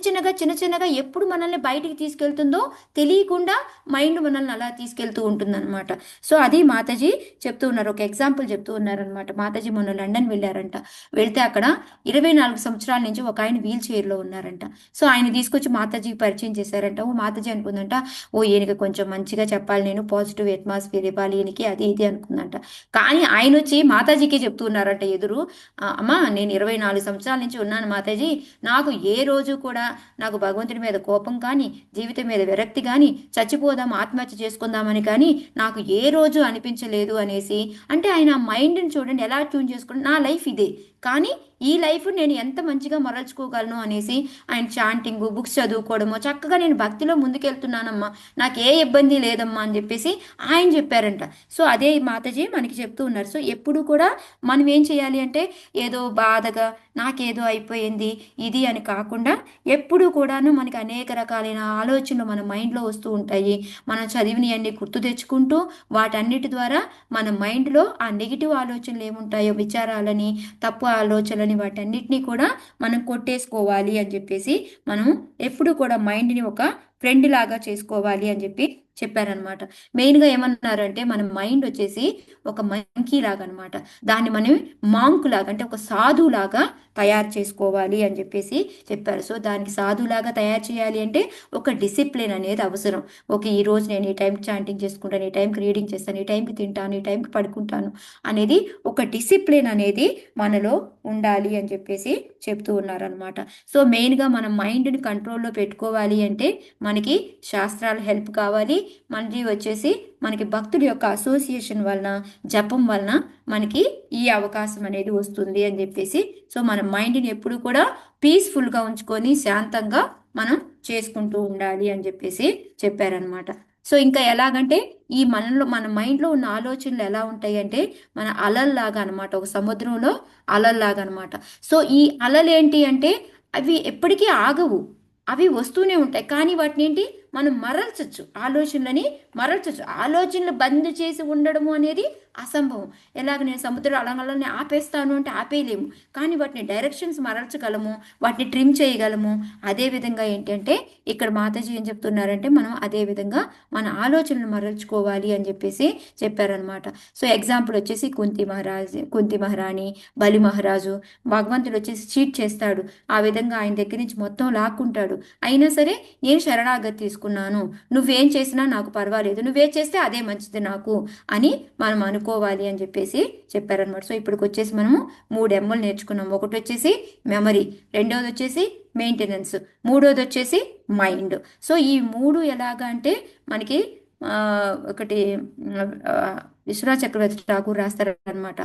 చిన్నగా ఎప్పుడు మనల్ని బయటికి తీసుకెళ్తుందో తెలియకుండా మైండ్ మనల్ని అలా తీసుకెళ్తూ ఉంటుందన్నమాట. సో అది మాతాజీ చెప్తూ ఉన్నారు, ఒక ఎగ్జాంపుల్ చెప్తూ ఉన్నారనమాట. మాతాజీ మొన్న లండన్ వెళ్ళారంట. వెళ్తే అక్కడ 24 సంవత్సరాల నుంచి ఒక ఆయన వీల్ చైర్లో ఉన్నారంట. సో ఆయన తీసుకొచ్చి మాతాజీ పరిచయం చేశారంట. ఓ మాతాజీ అనుకుందంట, ఓ ఈయనకి కొంచెం మంచిగా చెప్పాలి, నేను పాజిటివ్ అట్మాస్ఫియర్ ఇవ్వాలి ఈయనకి, అది ఇది అనుకుందంట. కానీ ఆయన వచ్చి మాతాజీకి చెప్తున్నారంట ఎదురు, అమ్మా నేను 24 సంవత్సరాల నుంచి ఉన్నాను మాతాజీ, నాకు ఏ రోజు కూడా నాకు భగవంతుడి మీద కోపం కానీ, జీవితం మీద విరక్తి కానీ, చచ్చిపోదాం ఆత్మహత్య చేసుకుందామని కానీ నాకు ఏ రోజు అనిపించలేదు అనేసి. అంటే ఆయన మైండ్ని చూడండి ఎలా ట్యూన్ చేసుకుంటే, నా లైఫ్ ఇదే, కానీ ఈ లైఫ్ నేను ఎంత మంచిగా మరల్చుకోగలను అనేసి ఆయన చాంటింగ్, బుక్స్ చదువుకోవడము, చక్కగా నేను భక్తిలో ముందుకెళ్తున్నానమ్మా, నాకు ఏ ఇబ్బంది లేదమ్మా అని చెప్పేసి ఆయన చెప్పారంట. సో అదే మాతాజీ మనకి చెప్తూ ఉన్నారు. సో ఎప్పుడు కూడా మనం ఏం చేయాలి అంటే ఏదో బాధగా నాకేదో అయిపోయింది ఇది అని కాకుండా, ఎప్పుడు కూడాను మనకి అనేక రకాలైన ఆలోచనలు మన మైండ్లో వస్తూ ఉంటాయి. మనం చదివినవి అన్ని గుర్తు తెచ్చుకుంటూ వాటన్నిటి ద్వారా మన మైండ్లో ఆ నెగిటివ్ ఆలోచనలు ఏముంటాయో, విచారాలని, తప్పు ఆలోచనలని, వాటన్నిటినీ కూడా మనం కొట్టేసుకోవాలి అని చెప్పేసి, మనం ఎప్పుడు కూడా మైండ్ని ఒక ఫ్రెండ్ లాగా చేసుకోవాలి అని చెప్పి చెప్పారనమాట. మెయిన్గా ఏమన్నారంటే మన మైండ్ వచ్చేసి ఒక మంకీ లాగా అనమాట, దాన్ని మనం మాంక్ లాగా అంటే ఒక సాధులాగా తయారు చేసుకోవాలి అని చెప్పేసి చెప్పారు. సో దానికి సాధులాగా తయారు చేయాలి అంటే ఒక డిసిప్లిన్ అనేది అవసరం. ఓకే ఈ రోజు నేను ఈ టైంకి చాంటింగ్ చేసుకుంటాను, ఈ టైంకి రీడింగ్ చేస్తాను, ఈ టైంకి తింటాను, ఈ టైంకి పడుకుంటాను అనేది ఒక డిసిప్లిన్ అనేది మనలో ఉండాలి అని చెప్పేసి చెప్తూ ఉన్నారనమాట. సో మెయిన్గా మన మైండ్ని కంట్రోల్లో పెట్టుకోవాలి అంటే మనకి శాస్త్రాల హెల్ప్ కావాలి. మనకి వచ్చేసి మనకి భక్తుల యొక్క అసోసియేషన్ వలన, జపం వలన మనకి ఈ అవకాశం అనేది వస్తుంది అని చెప్పేసి. సో మన మైండ్ని ఎప్పుడు కూడా పీస్ఫుల్గా ఉంచుకొని శాంతంగా మనం చేసుకుంటూ ఉండాలి అని చెప్పేసి చెప్పారనమాట. సో ఇంకా ఎలాగంటే ఈ మన మైండ్లో ఉన్న ఆలోచనలు ఎలా ఉంటాయి అంటే మన అలల్లాగా అనమాట, ఒక సముద్రంలో అలల్లాగా అనమాట. సో ఈ అలలు ఏంటి అంటే అవి ఎప్పటికీ ఆగవు, అవి వస్తూనే ఉంటాయి. కానీ వాటిని ఏంటి మనం మరల్చచ్చు, ఆలోచనలని మరల్చచ్చు. ఆలోచనలు బంద్ చేసి ఉండడము అనేది అసంభవం. ఎలాగ నేను సముద్ర అలలని ఆపేస్తాను అంటే ఆపేయలేము, కానీ వాటిని డైరెక్షన్స్ మరల్చగలము, వాటిని ట్రిమ్ చేయగలము. అదేవిధంగా ఏంటంటే ఇక్కడ మాతాజీ ఏం చెప్తున్నారంటే మనం అదేవిధంగా మన ఆలోచనలు మరల్చుకోవాలి అని చెప్పేసి చెప్పారనమాట. సో ఎగ్జాంపుల్ వచ్చేసి కుంతి మహారాణి, బలి మహారాజు, భగవంతుడు వచ్చేసి చీట్ చేస్తాడు, ఆ విధంగా ఆయన దగ్గర నుంచి మొత్తం లాక్కుంటాడు. అయినా సరే నేను శరణాగతి తీసుకున్నాను, నువ్వేం చేసినా నాకు పర్వాలేదు, నువ్వేం చేస్తే అదే మంచిది నాకు అని మనం అనుకోవాలి అని చెప్పేసి చెప్పారనమాట. సో ఇప్పటికి వచ్చేసి మనము 3 ఎమ్మలు నేర్చుకున్నాం. ఒకటి వచ్చేసి మెమరీ, రెండవది వచ్చేసి మెయింటెనెన్స్, మూడోది వచ్చేసి మైండ్. సో ఈ మూడు ఎలాగా అంటే మనకి ఆ, ఒకటి ఆ, విశ్వనాథ్ చక్రవర్తి ఠాకూర్ రాస్తారనమాట.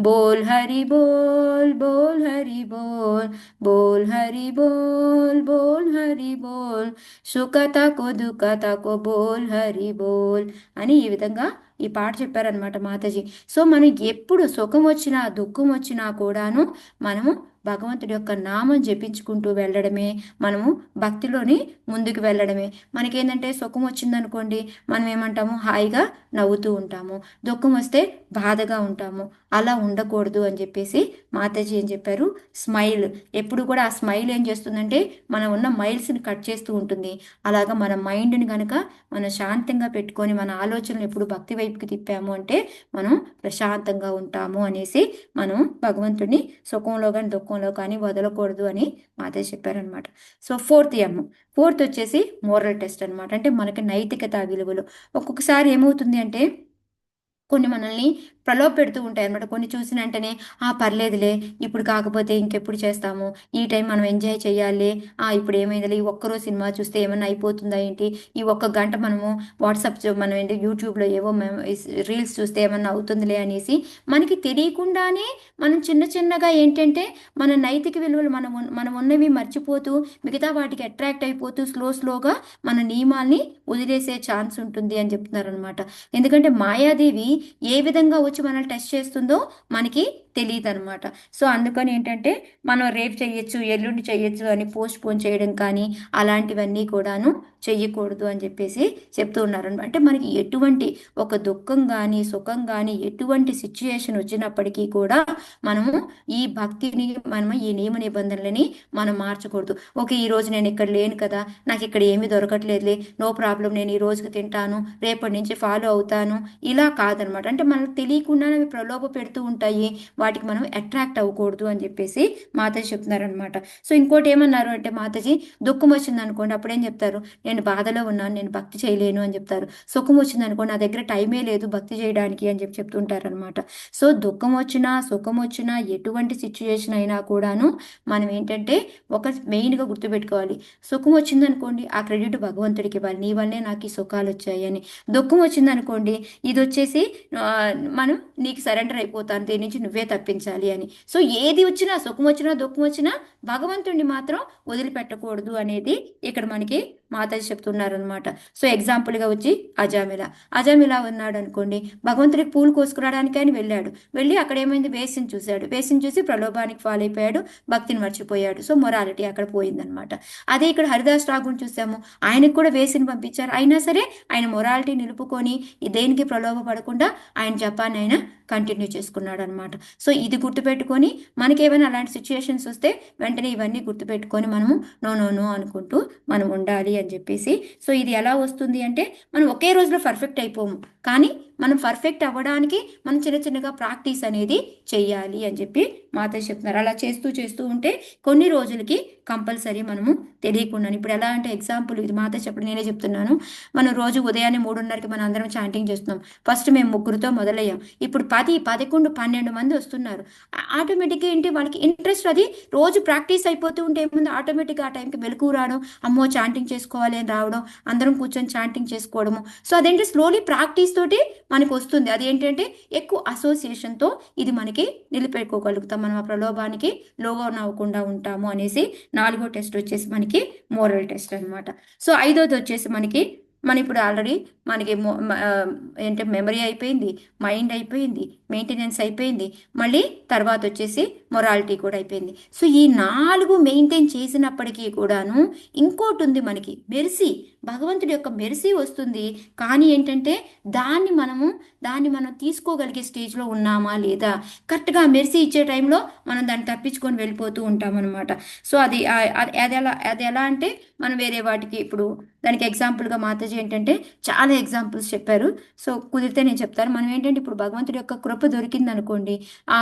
బోల్ హరి బోల్, బోల్ హరి బోల్, బోల్ హరి బోల్, బోల్ హరి బోల్, సుఖతకో దుఃఖతకో బోల్ హరి బోల్ అని ఈ విధంగా ఈ పాట చెప్పారనమాట మాతాజీ. సో మనం ఎప్పుడు సుఖం వచ్చినా దుఃఖం వచ్చినా కూడాను మనము భగవంతుడి యొక్క నామం జపించుకుంటూ వెళ్ళడమే, మనము భక్తిలోని ముందుకు వెళ్ళడమే. మనకేంటంటే సుఖం వచ్చిందనుకోండి, మనం ఏమంటాము, హాయిగా నవ్వుతూ ఉంటాము, దుఃఖం వస్తే బాధగా ఉంటాము. అలా ఉండకూడదు అని చెప్పేసి మాతాజీ ఏం చెప్పారు, స్మైల్. ఎప్పుడు కూడా ఆ స్మైల్ ఏం చేస్తుందంటే మనం ఉన్న మైల్స్ని కట్ చేస్తూ ఉంటుంది. అలాగా మన మైండ్ని కనుక మనం శాంతంగా పెట్టుకొని మన ఆలోచనలు ఎప్పుడు భక్తి వైపుకి తిప్పాము అంటే మనం ప్రశాంతంగా ఉంటాము అనేసి మనం భగవంతుడిని సుఖంలో కానీ దుఃఖంలో కానీ వదలకూడదు అని మాతాజీ చెప్పారనమాట. సో ఫోర్త్ వచ్చేసి మోరల్ టెస్ట్ అనమాట. అంటే మనకి నైతికత విలువలు. ఒక్కొక్కసారి ఏమవుతుంది అంటే కొన్ని మనల్ని ప్రలోభ పెడుతూ ఉంటాయి అనమాట. కొన్ని చూసిన వెంటనే పర్లేదులే, ఇప్పుడు కాకపోతే ఇంకెప్పుడు చేస్తాము, ఈ టైం మనం ఎంజాయ్ చేయాలి, ఇప్పుడు ఏమైందిలే, ఈ ఒక్కరోజు సినిమా చూస్తే ఏమన్నా అయిపోతుందా ఏంటి, ఈ ఒక్క గంట మనము వాట్సాప్ మనం ఏంటి యూట్యూబ్లో ఏవో రీల్స్ చూస్తే ఏమన్నా అవుతుందిలే అనేసి మనకి తెలియకుండానే మనం చిన్న చిన్నగా ఏంటంటే మన నైతిక విలువలు మనం ఉన్నవి మర్చిపోతూ మిగతా వాటికి అట్రాక్ట్ అయిపోతూ స్లోగా మన నియమాల్ని వదిలేసే ఛాన్స్ ఉంటుంది అని చెప్తున్నారు అనమాట. ఎందుకంటే మాయాదేవి ఏ విధంగా వచ్చి మనల్ని టెస్ట్ చేస్తుందో మనకి తెలియదు అనమాట. సో అందుకని ఏంటంటే మనం రేపు చెయ్యొచ్చు, ఎల్లుండి చెయ్యొచ్చు అని పోస్ట్ పోన్ చేయడం కానీ అలాంటివన్నీ కూడాను చెయ్యకూడదు అని చెప్పేసి చెప్తూ ఉన్నారు. అంటే మనకి ఎటువంటి ఒక దుఃఖం కానీ సుఖం కానీ ఎటువంటి సిచ్యుయేషన్ వచ్చినప్పటికీ కూడా మనము ఈ భక్తిని, మనము ఈ నియమ నిబంధనలని మనం మార్చకూడదు. ఓకే, ఈ రోజు నేను ఇక్కడ లేను కదా, నాకు ఇక్కడ ఏమీ దొరకట్లేదులే, నో ప్రాబ్లం, నేను ఈ రోజుకి తింటాను, రేపటి నుంచి ఫాలో అవుతాను, ఇలా కాదనమాట. అంటే మనకు తెలియకుండానే అవి ప్రలోభ పెడుతూ ఉంటాయి, వాటికి మనం అట్రాక్ట్ అవ్వకూడదు అని చెప్పేసి మాతాజీ చెప్తున్నారనమాట. సో ఇంకోటి ఏమన్నారు అంటే మాతాజీ, దుఃఖం వచ్చింది అనుకోండి, అప్పుడేం చెప్తారు, నేను బాధలో ఉన్నాను, నేను భక్తి చేయలేను అని చెప్తారు. సుఖం వచ్చింది అనుకోండి, నా దగ్గర టైమే లేదు భక్తి చేయడానికి అని చెప్తుంటారనమాట. సో దుఃఖం వచ్చినా సుఖం వచ్చినా ఎటువంటి సిచ్యుయేషన్ అయినా కూడాను మనం ఏంటంటే ఒక మెయిన్గా గుర్తుపెట్టుకోవాలి, సుఖం వచ్చిందనుకోండి ఆ క్రెడిట్ భగవంతుడికి ఇవ్వాలి, నీ వల్లే నాకు ఈ సుఖాలు వచ్చాయి అని. దుఃఖం వచ్చిందనుకోండి ఇది వచ్చేసి మనం నీకు సరెండర్ అయిపోతాను, దీని నుంచి నువ్వే తప్పించాలి అని. సో ఏది వచ్చినా, సుఖం వచ్చినా దుఃఖం వచ్చినా భగవంతుడిని మాత్రం వదిలిపెట్టకూడదు అనేది ఇక్కడ మనకి మాతాజీ చెప్తున్నారనమాట. సో ఎగ్జాంపుల్గా వచ్చి అజామిలా ఉన్నాడు అనుకోండి, భగవంతుడికి పూలు కోసుకురావడానికి అని వెళ్ళి అక్కడ ఏమైంది, వేసిని చూశాడు, వేసిని చూసి ప్రలోభానికి ఫాలో అయిపోయాడు, భక్తిని మర్చిపోయాడు. సో మొరాలిటీ అక్కడ పోయిందనమాట. అదే ఇక్కడ హరిదాస్ ఠాగూర్ని చూసాము, ఆయనకు కూడా వేసిని పంపించారు, అయినా సరే ఆయన మొరాలిటీ నిలుపుకొని దేనికి ప్రలోభ పడకుండా ఆయన జపాన్ని ఆయన కంటిన్యూ చేసుకున్నాడు అనమాట. సో ఇది గుర్తుపెట్టుకొని మనకి ఏమైనా అలాంటి సిచ్యుయేషన్స్ వస్తే వెంటనే ఇవన్నీ గుర్తుపెట్టుకొని మనము నో నో నో అనుకుంటూ మనం ఉండాలి అని చెప్పేసి. సో ఇది ఎలా వస్తుంది అంటే మనం ఒకే రోజులో పర్ఫెక్ట్ అయిపోము, కానీ మనం పర్ఫెక్ట్ అవ్వడానికి మనం చిన్న చిన్నగా ప్రాక్టీస్ అనేది చెయ్యాలి అని చెప్పి మాతాజీ చెప్తున్నారు. అలా చేస్తూ ఉంటే కొన్ని రోజులకి కంపల్సరీ మనము తెలియకుండా, ఇప్పుడు ఎలా అంటే ఎగ్జాంపుల్ ఇది మాతాజీ చెప్పడం నేనే చెప్తున్నాను, మనం రోజు ఉదయాన్నే 3:30కి మనం అందరం చాంటింగ్ చేస్తున్నాం. ఫస్ట్ మేము ముగ్గురుతో మొదలయ్యాం, ఇప్పుడు 10, 11, 12 మంది వస్తున్నారు. ఆటోమేటిక్గా ఏంటి వాళ్ళకి ఇంట్రెస్ట్, అది రోజు ప్రాక్టీస్ అయిపోతూ ఉంటే ఏముంది, ఆటోమేటిక్గా ఆ టైంకి మెలకు రావడం, అమ్మో చాంటింగ్ చేసుకోవాలి అని రావడం, అందరం కూర్చొని చాంటింగ్ చేసుకోవడము. సో అదేంటి స్లోలీ ప్రాక్టీస్ తోటి మనకు వస్తుంది. అదేంటంటే ఎక్కువ అసోసియేషన్తో ఇది మనకి నిలిపెట్టుకోగలుగుతాం, మనం ఆ ప్రలోభానికి లోగా నవ్వకుండా ఉంటాము అనేసి. 4వ టెస్ట్ వచ్చేసి మనకి మోరల్ టెస్ట్ అనమాట. సో 5వది వచ్చేసి మన ఇప్పుడు ఆల్రెడీ మనకి ఏంటంటే మెమరీ అయిపోయింది, మైండ్ అయిపోయింది, మెయింటెనెన్స్ అయిపోయింది, మళ్ళీ తర్వాత వచ్చేసి మొరాలిటీ కూడా అయిపోయింది. సో ఈ 4 మెయింటైన్ చేసినప్పటికీ కూడాను ఇంకోటి ఉంది మనకి, మెర్సీ. భగవంతుడి యొక్క మెర్సీ వస్తుంది, కానీ ఏంటంటే దాన్ని మనం తీసుకోగలిగే స్టేజ్లో ఉన్నామా లేదా, కరెక్ట్గా మెర్సీ ఇచ్చే టైంలో మనం దాన్ని తప్పించుకొని వెళ్ళిపోతూ ఉంటామన్నమాట. సో అది ఎలా అంటే మనం వేరే వాటికి, ఇప్పుడు దానికి ఎగ్జాంపుల్గా మాతాజీ ఏంటంటే చాలా ఎగ్జాంపుల్స్ చెప్పారు. సో కుదిరితే నేను చెప్తాను. మనం ఏంటంటే ఇప్పుడు భగవంతుడి యొక్క కృప దొరికింది అనుకోండి, ఆ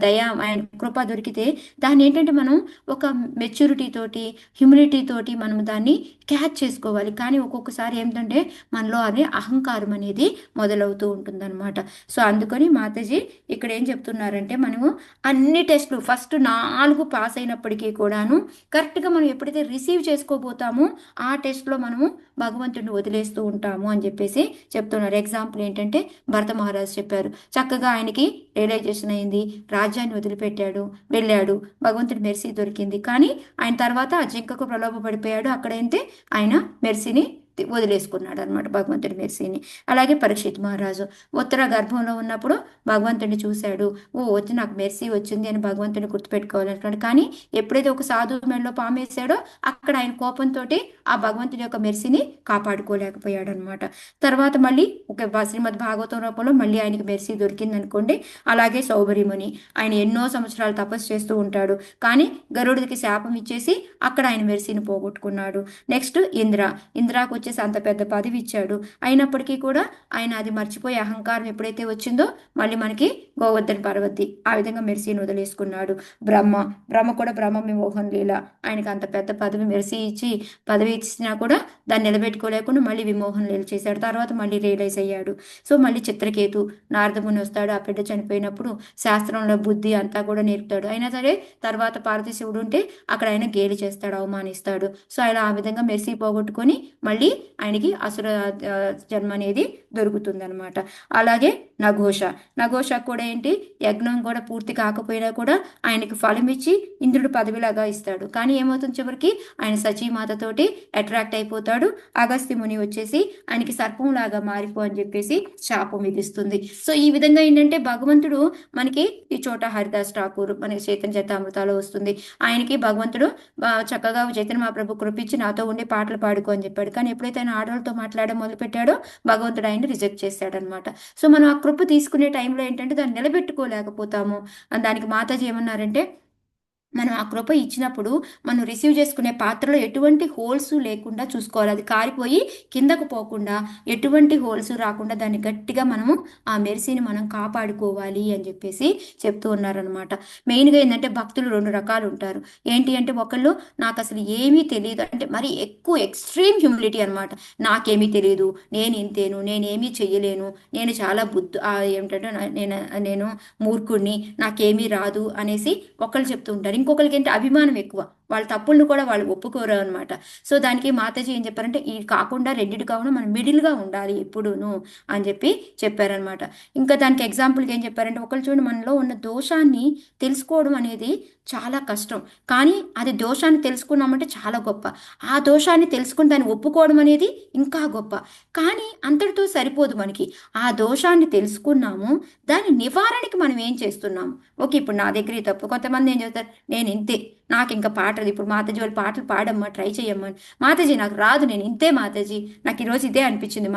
దయ ఆయన కృప దొరికితే దాన్ని ఏంటంటే మనం ఒక మెచ్యూరిటీ తోటి, హ్యూమిలిటీ తోటి మనం దాన్ని క్యాచ్ చేసుకోవాలి. కానీ ఒక్కొక్కసారి ఏంటంటే మనలో అదే అహంకారం అనేది మొదలవుతూ ఉంటుందన్నమాట. సో అందుకని మాతాజీ ఇక్కడ ఏం చెప్తున్నారంటే, మనము అన్ని టెస్టులు ఫస్ట్ 4 పాస్ అయినప్పటికీ కూడాను కరెక్ట్గా మనం ఎప్పుడైతే రిసీవ్ చేసుకోబోతామో ఆ టెస్ట్లో మనము భగవంతుడిని వదిలేస్తూ ఉంటాము అని చెప్పేసి చెప్తున్నారు. ఎగ్జాంపుల్ ఏంటంటే భరత మహారాజు చెప్పారు, చక్కగా ఆయనకి రియలైజేషన్ అయింది, రాజ్యాన్ని వదిలిపెట్టాడు, వెళ్ళాడు, భగవంతుడి మెర్సీ దొరికింది. కానీ ఆయన తర్వాత ఆ జింకకు ప్రలోభ పడిపోయాడు, అక్కడైతే ఆయన మెర్సీని వదిలేసుకున్నాడు అనమాట, భగవంతుడి మెర్సీని. అలాగే పరీక్షిత్ మహారాజు ఉత్తర గర్భంలో ఉన్నప్పుడు భగవంతుడిని చూశాడు, ఓ వచ్చి నాకు మెర్సీ వచ్చింది అని భగవంతుడిని గుర్తుపెట్టుకోవాలనుకున్నాడు. కానీ ఎప్పుడైతే ఒక సాధువు మెడలో పామేశాడో అక్కడ ఆయన కోపంతో ఆ భగవంతుడి యొక్క మెర్సీని కాపాడుకోలేకపోయాడు అనమాట. తర్వాత మళ్ళీ ఒక శ్రీమద్ భాగవతం రూపంలో మళ్ళీ ఆయనకి మెర్సీ దొరికింది అనుకోండి. అలాగే సౌబరిముని ఆయన ఎన్నో సంవత్సరాలు తపస్సు చేస్తూ ఉంటాడు, కానీ గరుడికి శాపం ఇచ్చేసి అక్కడ ఆయన మెర్సీని పోగొట్టుకున్నాడు. నెక్స్ట్ ఇంద్రాకు వచ్చేసి అంత పెద్ద పదవి ఇచ్చాడు, అయినప్పటికీ కూడా ఆయన అది మర్చిపోయి అహంకారం ఎప్పుడైతే వచ్చిందో మళ్ళీ మనకి గోవర్ధన్ పర్వతి ఆ విధంగా మెర్సీని వదిలేసుకున్నాడు. బ్రహ్మ కూడా బ్రహ్మ విమోహం లీల, ఆయనకి అంత పెద్ద పదవి ఇచ్చినా కూడా దాన్ని నిలబెట్టుకోలేకుండా మళ్ళీ విమోహం లీల చేశాడు. తర్వాత మళ్ళీ రియలైజ్ అయ్యాడు. సో మళ్ళీ చిత్రకేతు నారదముని వస్తాడు, ఆ బిడ్డ చనిపోయినప్పుడు శాస్త్రంలో బుద్ధి అంతా కూడా నేర్పుతాడు. అయినా సరే తర్వాత పార్వతీ శివుడు ఉంటే అక్కడ ఆయన గేలి చేస్తాడు, అవమానిస్తాడు. సో ఆయన ఆ విధంగా మెర్సీ పోగొట్టుకొని మళ్ళీ ఆయనకి అసుర జన్మ అనేది దొరుకుతుంది అనమాట. అలాగే నఘోష కూడా ఏంటి, యజ్ఞం కూడా పూర్తి కాకపోయినా కూడా ఆయనకి ఫలం ఇచ్చి ఇంద్రుడు పదవిలాగా ఇస్తాడు. కానీ ఏమవుతుంది, చివరికి ఆయన సచీమాతతోటి అట్రాక్ట్ అయిపోతాడు. అగస్త్య ముని వచ్చేసి ఆయనకి సర్పంలాగా మారిపో అని చెప్పేసి శాపం విధిస్తుంది. సో ఈ విధంగా ఏంటంటే భగవంతుడు మనకి ఈ చోట హరిదాస్ ఠాకూర్ మనకి చైతన్య చరితామృతాలో వస్తుంది, ఆయనకి భగవంతుడు చక్కగా చైతన్య మహాప్రభు కృపించి నాతో ఉండి పాటలు పాడుకో అని చెప్పాడు. కానీ ఎప్పుడైతే ఆయన ఆడవాళ్ళతో మాట్లాడడం మొదలు పెట్టాడో భగవంతుడు ఆయన రిజెక్ట్ చేశాడనమాట. సో మనం ఆ కృప తీసుకునే టైంలో ఏంటంటే దాన్ని నిలబెట్టుకోలేకపోతాము. దానికి మాతాజీ ఏమన్నారంటే, మనం ఆ కృప ఇచ్చినప్పుడు మనం రిసీవ్ చేసుకునే పాత్రలో ఎటువంటి హోల్స్ లేకుండా చూసుకోవాలి, అది కారిపోయి కిందకు పోకుండా ఎటువంటి హోల్స్ రాకుండా దాన్ని గట్టిగా మనము ఆ మెర్సీని మనం కాపాడుకోవాలి అని చెప్పేసి చెప్తూ ఉన్నారనమాట. మెయిన్గా ఏంటంటే భక్తులు 2 రకాలు ఉంటారు. ఏంటి అంటే, ఒకళ్ళు నాకు అసలు ఏమీ తెలియదు అంటే మరి ఎక్కువ ఎక్స్ట్రీమ్ హ్యూమిలిటీ అనమాట, నాకేమీ తెలియదు, నేను ఇంతేను, నేనేమీ చెయ్యలేను, నేను చాలా ఏమిటంటే నేను మూర్ఖుడిని, నాకేమీ రాదు అనేసి ఒకళ్ళు చెప్తూ ఉంటారు. ఇంకొకరికి ఏంటి, అభిమానం ఎక్కువ, వాళ్ళ తప్పులను కూడా వాళ్ళు ఒప్పుకోరు అనమాట. సో దానికి మాతాజీ ఏం చెప్పారంటే, ఈ కాకుండా రెండిటి కాకుండా మనం మిడిల్గా ఉండాలి ఎప్పుడూను అని చెప్పారనమాట. ఇంకా దానికి ఎగ్జాంపుల్కి ఏం చెప్పారంటే, ఒకళ్ళు చూడండి, మనలో ఉన్న దోషాన్ని తెలుసుకోవడం అనేది చాలా కష్టం, కానీ అది దోషాన్ని తెలుసుకున్నామంటే చాలా గొప్ప. ఆ దోషాన్ని తెలుసుకుని దాన్ని ఒప్పుకోవడం అనేది ఇంకా గొప్ప. కానీ అంతటితో సరిపోదు మనకి, ఆ దోషాన్ని తెలుసుకున్నాము, దాని నివారణకి మనం ఏం చేస్తున్నాము. ఓకే, ఇప్పుడు నా దగ్గర ఈ తప్పు, కొంతమంది ఏం చేస్తారు, నేను ఇంతే, నాకు ఇంకా పాటలు, ఇప్పుడు మాతాజీ వాళ్ళు పాటలు పాడమ్మా, ట్రై చేయమ్మా, మాతాజీ నాకు రాదు, నేను ఇంతే మాతాజీ, నాకు ఈరోజు ఇదే అనిపించింది,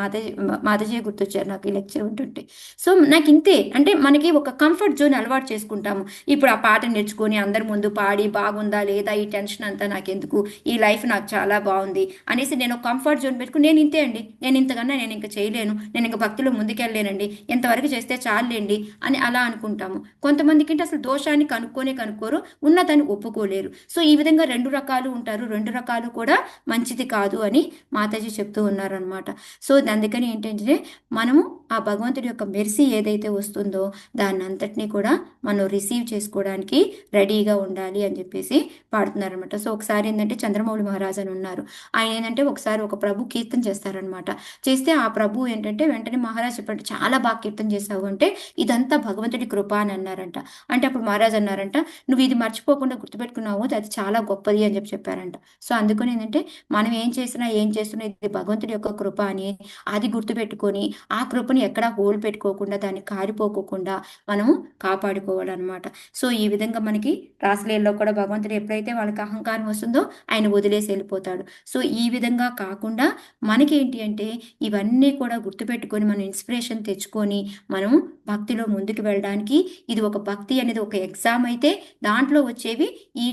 మాతాజీ గుర్తొచ్చారు నాకు ఈ లెక్చర్ ఉంటుంటే. సో నాకు ఇంతే అంటే మనకి ఒక కంఫర్ట్ జోన్ అలవాటు చేసుకుంటాము. ఇప్పుడు ఆ పాట నేర్చుకొని అందరి ముందు పాడి బాగుందా లేదా, ఈ టెన్షన్ అంతా నాకెందుకు, ఈ లైఫ్ నాకు చాలా బాగుంది అనేసి నేను ఒక కంఫర్ట్ జోన్ పెట్టుకుని నేను ఇంతే అండి, నేను ఇంతకన్నా నేను ఇంకా చేయలేను, నేను ఇంకా భక్తిలో ముందుకెళ్ళలేనండి, ఎంతవరకు చేస్తే చాలండి అని అలా అనుకుంటాము. కొంతమందికి అసలు దోషాన్ని కనుక్కోరు, ఉన్నదాన్ని ఒప్పుకోలేరు. సో ఈ విధంగా 2 రకాలు ఉంటారు, 2 రకాలు కూడా మంచిది కాదు అని మాతాజీ చెప్తూ ఉన్నారనమాట. సో అందుకని ఏంటంటే, మనము ఆ భగవంతుడి యొక్క మెర్సీ ఏదైతే వస్తుందో దాన్ని అంతటినీ కూడా మనం రిసీవ్ చేసుకోవడానికి రెడీగా ఉండాలి అని చెప్పేసి పాడుతున్నారనమాట. సో ఒకసారి ఏంటంటే, చంద్రమౌళి మహారాజ్ అని ఉన్నారు, ఆయన ఏంటంటే ఒకసారి ఒక ప్రభు కీర్తన చేస్తారనమాట. చేస్తే ఆ ప్రభు ఏంటంటే వెంటనే మహారాజ్ చెప్పండి, చాలా బాగా కీర్తన చేశావు అంటే, ఇదంతా భగవంతుడి కృప అని అన్నారంట. అంటే అప్పుడు మహారాజ్ అన్నారంట, నువ్వు ఇది మర్చిపోకుండా గుర్తుపెట్టుకున్నావు, అది చాలా గొప్పది అని చెప్పారంట. సో అందుకని ఏంటంటే, మనం ఏం చేస్తున్నా ఇది భగవంతుడి యొక్క కృప అని అది గుర్తుపెట్టుకొని ఆ కృపని ఎక్కడా హోల్ పెట్టుకోకుండా, దాన్ని కారిపోకుండా మనము కాపాడుకోవాలన్నమాట. సో ఈ విధంగా మనకి రాసలీలలో కూడా భగవంతుడు ఎప్పుడైతే వాళ్ళకి అహంకారం వస్తుందో ఆయన వదిలేసి వెళ్ళిపోతాడు. సో ఈ విధంగా కాకుండా మనకేంటి అంటే, ఇవన్నీ కూడా గుర్తుపెట్టుకొని మనం ఇన్స్పిరేషన్ తెచ్చుకొని మనం భక్తిలో ముందుకు వెళ్ళడానికి, ఇది ఒక భక్తి అనేది ఒక ఎగ్జామ్ అయితే దాంట్లో వచ్చేవి ఈ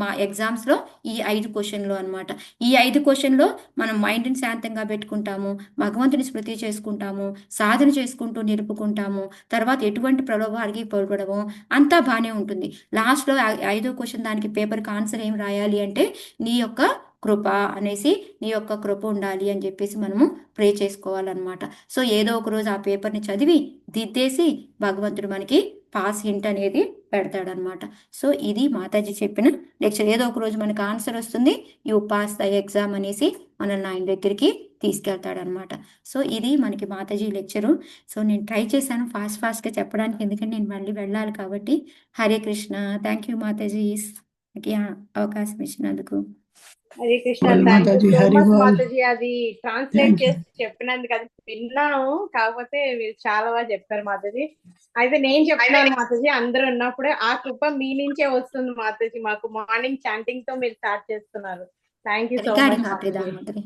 మా ఎగ్జామ్స్లో ఈ 5 క్వశ్చన్లు అనమాట. ఈ 5 క్వశ్చన్లో మనం మైండ్ని శాంతంగా పెట్టుకుంటాము, భగవంతుని స్మృతి చేసుకుంటాము, సాధన చేసుకుంటూ నిలుపుకుంటామో, తర్వాత ఎటువంటి ప్రలోభాలకి పొలగడమో అంతా బాగానే ఉంటుంది. లాస్ట్‌లో 5వ క్వెషన్ దానికి పేపర్‌కి ఆన్సర్ ఏం రాయాలి అంటే, నీ యొక్క కృప అనేసి, నీ యొక్క కృప ఉండాలి అని చెప్పేసి మనము ప్రే చేసుకోవాలనమాట. సో, ఏదో ఒక రోజు ఆ పేపర్‌ని చదివి, దిద్దేసి భగవంతుడు మనకి పాస్ హింట్ అనేది పెడతాడనమాట. సో, ఇది మాతాజీ చెప్పిన లెక్చర్. ఏదో ఒక రోజు మనకు ఆన్సర్ వస్తుంది. యూ పాస్ ద ఎగ్జామ్ అనేసి మనల్ని ఆయన దగ్గరికి తీసుకెళ్తాడనమాట. సో, ఇది మనకి మాతాజీ లెక్చరు. సో, నేను ట్రై చేశాను ఫాస్ట్‌గా చెప్పడానికి. ఎందుకంటే నేను మళ్ళీ వెళ్ళాలి కాబట్టి. హరే కృష్ణ. Thank you Matajis. నాకు ఈ అవకాశం ఇచ్చినందుకు. Hare Krishna. Well, thank you Mataji, so Hari much Bol. Mataji. అది ట్రాన్స్లేట్ Thank you. చేసి చెప్పినందుకు అది విన్నాను, కాకపోతే మీరు చాలా బాగా చెప్పారు మాతాజీ. అయితే నేను చెప్తున్నాను మాతాజీ, అందరూ ఉన్నప్పుడే ఆ కృప మీ నుంచే వస్తుంది మాతాజీ. మాకు మార్నింగ్ చాంటింగ్ తో మీరు స్టార్ట్ చేస్తున్నారు. Thank you so recording much ఆపేదా మాతాజీ. మాధురి?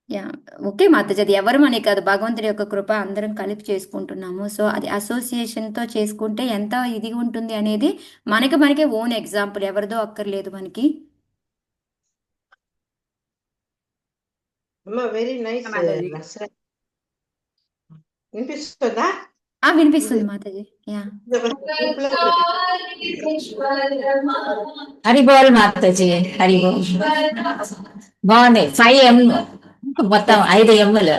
Yeah, okay Mataji. అది ఎవరమనే కాదు, భగవంతుడి యొక్క కృప అందరం కలిపి చేసుకుంటున్నాము. సో అది అసోసియేషన్తో చేసుకుంటే ఎంత ఇది ఉంటుంది అనేది మనకే ఓన్ ఎగ్జాంపుల్, ఎవరిదో అక్కర్లేదు మనకి. అమ్మ వెరీ నైస్ మాతాజీ. వినిపిస్తుందా? వినిపిస్తుంది మాతాజీ. యా, హరి బోల్ మాతాజీ, హరి బోల్. బాగుంది. 5 M మొత్తం 5 Mలు.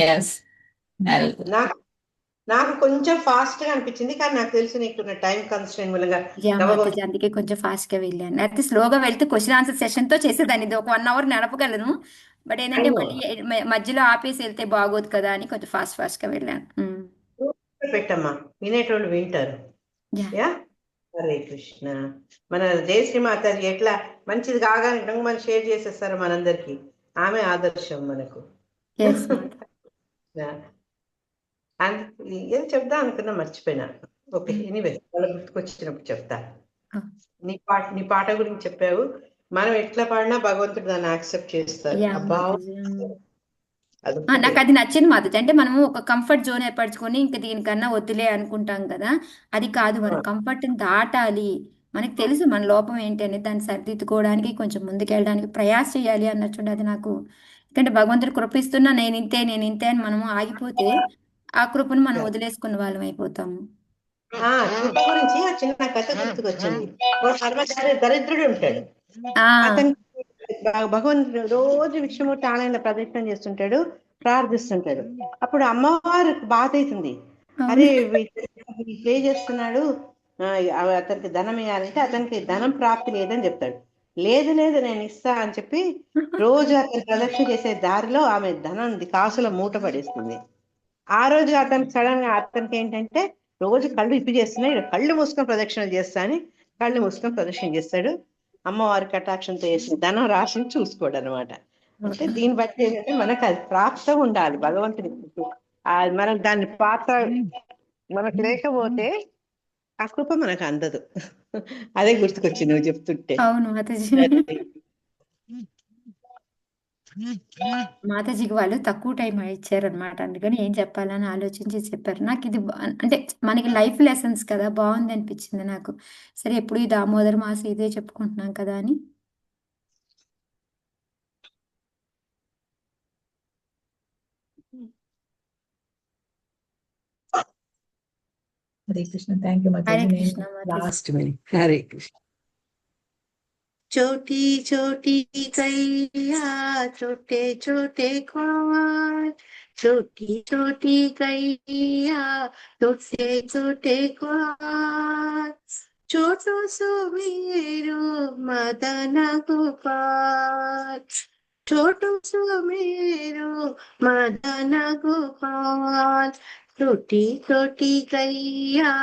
ఎస్, నాకు కొంచెం ఫాస్ట్ గా అనిపించింది, కానీ నాకు తెలుసు నీకు టైం కన్స్ట్రెయిన్ మూలంగా యా మాతాజీ, అందుకే కొంచెం ఫాస్ట్గా వెళ్ళాను. లేకపోతే స్లోగా వెళ్తే క్వశ్చన్ ఆన్సర్ సెషన్తో చేసేదాన్ని. ఇది ఒక 1 hour నడపగలను. బట్ ఏంటంటే మళ్ళీ మధ్యలో ఆపేసి వెళ్తే బాగోదు కదా అని కొంచెం ఫాస్ట్గా వెళ్ళాను. పెట్టమ్మా, వినేటోళ్ళు వింటారు. Yeah, yeah, Hare Krishna. మన జయశ్రీ మాతాజీ ఎట్లా మంచిది కాగానే మనం షేర్ చేసేస్తారు మనందరికి. ఆమె ఆదర్శం మనకు. ఎస్ మాతా. ఏం చెప్దా అనుకున్నా, మర్చిపోయినా. ఓకే, ఎనీవే వాళ్ళ గుర్తుకొచ్చినప్పుడు చెప్తా. నీ పాట గురించి చెప్పావు. మనం ఎట్లా పాడినా భగవంతుడు దాన్ని యాక్సెప్ట్ చేస్తారు. యా అబ్బా, మాతాజీ. నాకు అది నచ్చింది మాతాజీ. అంటే మనము ఒక కంఫర్ట్ జోన్ ఏర్పరచుకొని ఇంక దీనికన్నా వద్దులే అనుకుంటాం కదా, అది కాదు. మనం కంఫర్ట్ని దాటాలి. మనకు తెలుసు మన లోపం ఏంటి అనేది, దాన్ని సరిదిద్దుకోవడానికి కొంచెం ముందుకెళ్ళడానికి ప్రయాస చేయాలి అన్నట్టుండి అది నాకు. ఎందుకంటే భగవంతుడు కృపిస్తున్నా నేను ఇంతే అని మనము ఆగిపోతే ఆ కృపను మనం వదిలేసుకున్న వాళ్ళం అయిపోతాము. కృప గురించి ఆ చిన్న కథ గుర్తుకొచ్చింది. దరిద్రుడు ఉంటాడు. ఆ అతను భగవంతుడు రోజు విష్ణుమూర్తి ఆలయంలో ప్రదక్షిణ చేస్తుంటాడు, ప్రార్థిస్తుంటాడు. అప్పుడు అమ్మవారికి బాధ అవుతుంది. అరే ప్లే చేస్తున్నాడు, అతనికి ధనం ఇవ్వాలంటే అతనికి ధనం ప్రాప్తి లేదని చెప్తాడు. లేదు నేను ఇస్తా అని చెప్పి రోజు అతను ప్రదక్షిణ చేసే దారిలో ఆమె ధనం కాసుల మూట పడేస్తుంది. ఆ రోజు అతనికి సడన్ గా అతనికి ఏంటంటే రోజు కళ్ళు ఇప్పి చేస్తున్నాయి, కళ్ళు మూసుకొని ప్రదక్షిణ చేస్తా అని కళ్ళు మూసుకొని ప్రదక్షిణ చేస్తాడు. అమ్మవారి కటాక్షంతో చేసిన ధనం రాశిని చూసుకోడు అనమాట. అంటే దీన్ని బట్టి ఏంటంటే మనకు అది ప్రాప్తం ఉండాలి భగవంతుడి. మనం దాన్ని పాత్ర మనకు లేకపోతే ఆ కృప మనకు అందదు. అదే గుర్తుకొచ్చింది నువ్వు చెప్తుంటే. అవును మాతాజీ. మాతాజీకి వాళ్ళు తక్కువ టైం ఇచ్చారనమాట. అందుకని ఏం చెప్పాలని ఆలోచించి చెప్పారు. నాకు ఇది అంటే మనకి లైఫ్ లెసన్స్ కదా, బాగుంది అనిపించింది నాకు. సరే, ఎప్పుడు ఈ దామోదర మాసం ఇదే చెప్పుకుంటున్నాం కదా అని. Hare Krishna. Thank you Hare Mataji. Krishna Mataji. Last minute. Hare Krishna. छोटी छोटी कैया छोटे छोटे ख्वार, छोटी छोटी कैया छोटे छोटे ख्वार, छोटो सो मेरो मदन गोपाल, छोटो सो मेरो मदन गोपाल, छोटी छोटी कैया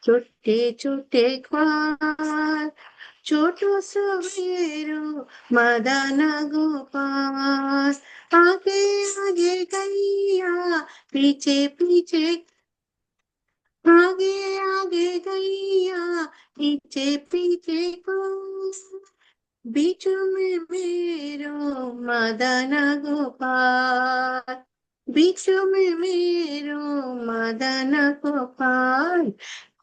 छोटे छोटे ख्वार, छोटो सो मेरो मदन गोपाल, आगे आगे गैया पीछे पीछे, आगे आगे गैया पीछे पीछे को, बीच में मेरो मदन गोपाल, बीच में मेरो मदन गोपाल,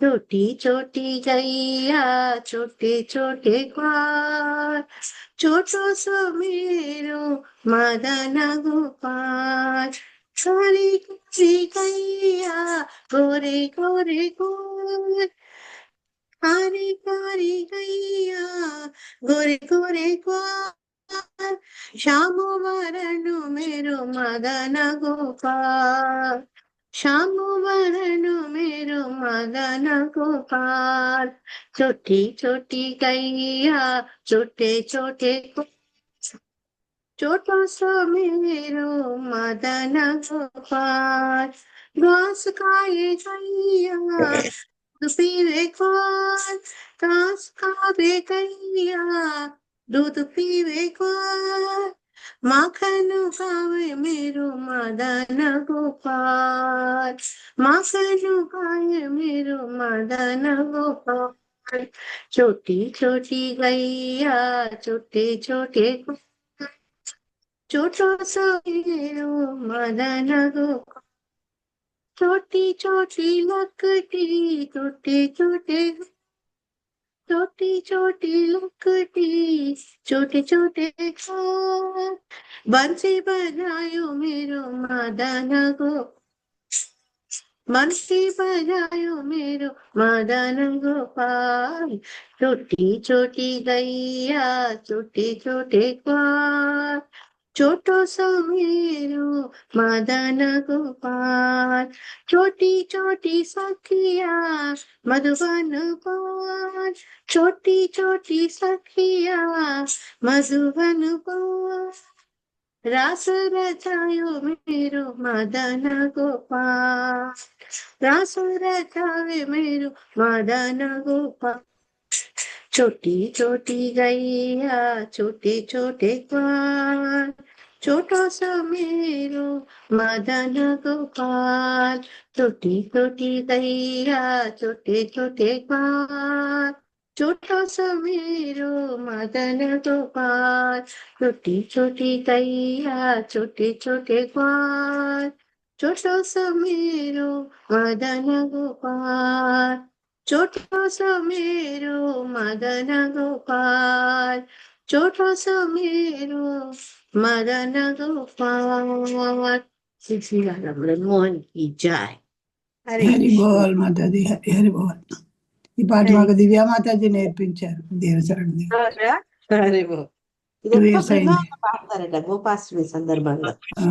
छोटी छोटी गैया छोटे छोटे ग्वाल, छोटो सो मेरो मदन गोपाल, हरे कैया गोरे गोरे गोर कारी कारी कैया गोरे गोरे गोर श्याम वरण मेरो मदन गोपाल श्याम वरण मेरो मदन गोपाल छोटी छोटी कैया छोटे छोटे छोटा सा मेरो मदन गोपाल घास खाए कैया दूध पीवे ग्वाल घास खावे कैया दूध पीवे ग्वाल माखन खावे मेरो मदन गोपाल माखन खाए मेरो मदन गोपाल छोटी छोटी गैया छोटे छोटे छोटा सा मेरो मदन गोपाल छोटी छोटी लकड़ी छोटे छोटे छोटी छोटी लकड़ी छोटे छोटे खार बंसी बजायो मेरो मदन गोपाल बंसी बजायो मेरो मदन गोपाल छोटी छोटी गैया छोटे छोटे ग्वाल छोटो सा मेरो मदन गोपाल छोटी छोटी सखिया मधुबन पान छोटी छोटी सखिया मधुबन पान रास रचायो मेरो मदन गोपाल रास रचावे मेरो मदन गोपाल छोटी छोटी गैया छोटे छोटे ग्वाल छोटा सा मेरो मदन गोपाल छोटी छोटी गैया छोटे छोटे ग्वाल छोटा सा मेरो मदन गोपाल छोटी छोटी गैया छोटे छोटे ग्वाल छोटा सा मेरो मदन गोपाल छोटा सा मेरो मदन गोपाल छोटा सा मेरो मदन गोपाल श्री श्री राधा मोहन की जय हरे హరి कृष्ण బోల్ మాతాజీ హరి హరి బోల్. ఈ పాట हरे మాకు దివ్యా మాతాజీ నేర్పించారు దేవశరణ్ हरे हरे बोल ఇది 2 ఎక్కువ years అయింది. బృందావనం పాడతారట గోపాష్టమి సందర్భంగా ఆ,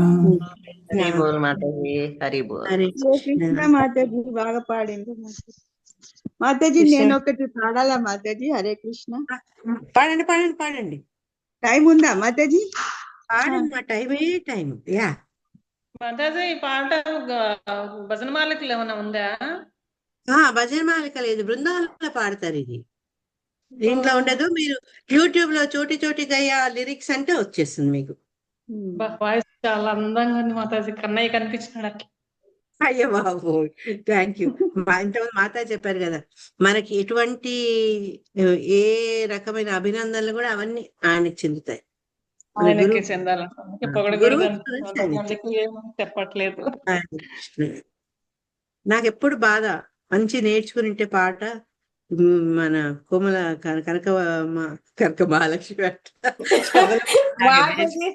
హరి బోల్ మాతాజీ హరి బోల్. హరే ఏ కృష్ణ కృష్ణ మాతాజీ బాగా పాడింది మాతాజీ కృష్ణ నేను ఒకటి పాడాలా మాతాజీ హరే కృష్ణ పాడండి పాడండి పాడండి టైం ఉందా మాతాజీ పాడండి మా టైమే టైం యా మాతాజీ ఈ పాట భజన మాలికలు ఏమైనా ఉందా? భజన మాలిక లేదు బృందావనంలో పాడతారు ఇది దీంట్లో ఉండదు మీరు యూట్యూబ్ లో చోటి చోటి గయ్యా లిరిక్స్ అంటే వచ్చేస్తుంది మీకు వాయిస్ చాలా అందంగా ఉంది మాతాజీ, కన్నయ్య కనిపించినాడు అట్లా. అయ్యో బాబు థ్యాంక్ యూ ఇంతమంది మాతా చెప్పారు కదా మనకి ఎటువంటి ఏ రకమైన అభినందనలు కూడా అవన్నీ ఆయనకి చెందుతాయి మన ఆయనకి గురువు చెందాలంట, గురువు పొగడకూడదు గురించి ఆయనకి మళ్ళీ ఏమని చెప్పట్లేదు. నాకెప్పుడు బాధ మంచి నేర్చుకుని ఉంటే పాట మన కోమల కనక కనక మహాలక్ష్మి అంట. మాతాజీ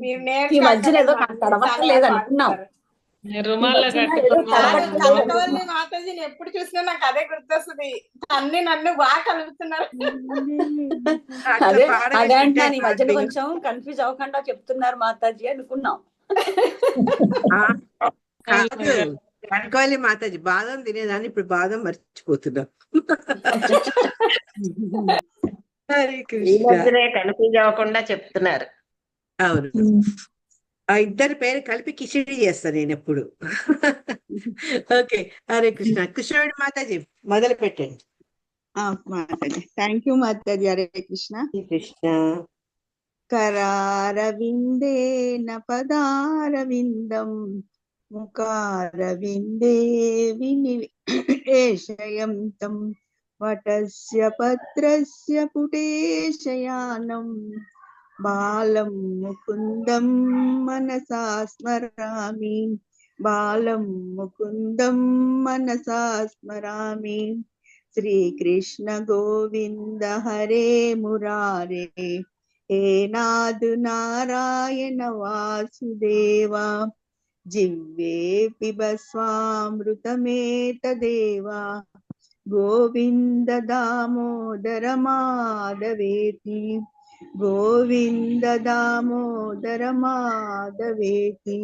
మీరు ఈ మధ్యన ఏదో నేర్చుకుంటారు తడబట్టలేదు అనుకున్నాం. రుమాల్లో కనకవల్లి మాతాజీని ఎప్పుడు చూసినా నాకు అదే గుర్తొస్తుంది. అన్ని నన్ను బాగా కలుపుతున్నారు. అదే అట్లా అదే పాడగలిగితే అంటున్నాను, ఈ మధ్యన హ్యాపీగా కొంచెం కన్ఫ్యూజ్ అవ్వకుండా చెప్తున్నారు మాతాజీ అనుకున్నాం. కాదు కనకవల్లి మాతాజీ బాదం తినేదాన్ని ఇప్పుడు బాదం మర్చిపోతున్నా. హరే ఈ కృష్ణ మధ్యనే కన్ఫ్యూజ్ అవ్వకుండా చెప్తున్నారు. అవును ఆ ఇద్దరి పేరు కలిపి కిచిడి చేస్తా నేను ఎప్పుడు. ఓకే హరే కృష్ణ కృష్ణుడి మాతాజీ మొదలు పెట్టండి. మాతాజీ థ్యాంక్ యూ మాతాజీ హరే కృష్ణ హరే కృష్ణ करारविन्देन पदारविन्दं मुखारविन्दे विनिवेशयन्तं वटस्य पत्रस्य पुटेशयानं बालं मुकुन्दं मनसा स्मरामि बालं मुकुन्दं मनसा स्मरामि श्रीकृष्ण गोविन्द हरे मुरारे हे नाथ नारायण वासुदेवा जिह्वे पिबस्वामृतमेतदेव गोविन्द दामोदर माधवेति गोविन्द दामोदर माधवेति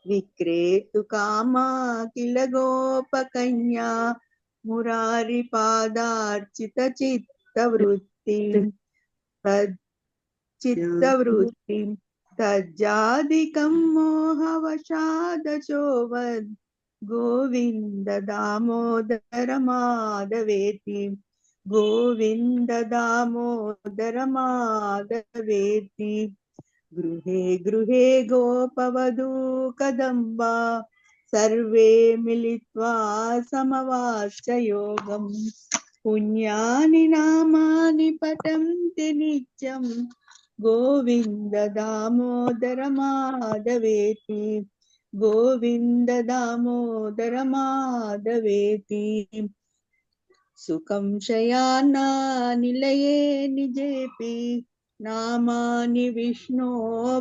विक्रेतु कामा किल गोपकन्या मुरारिपादार्चित चित्तवृत्तिं चित्तवृत्तिं तज्जादिकं मोहवशादचोवद् गोविन्द दामोदर माधवेति गोविन्द दामोदर माधवेति गृहे गृहे गोपवधू कदम्बा सर्वे मिलित्वा समवास्य योगम् पुण्यानि नामानि पठन्ति नित्यं गोविन्द दामोदर माधवेति गोविन्द दामोदर माधवेति सुखं शयाना निलये निजेपि नामानि विष्णो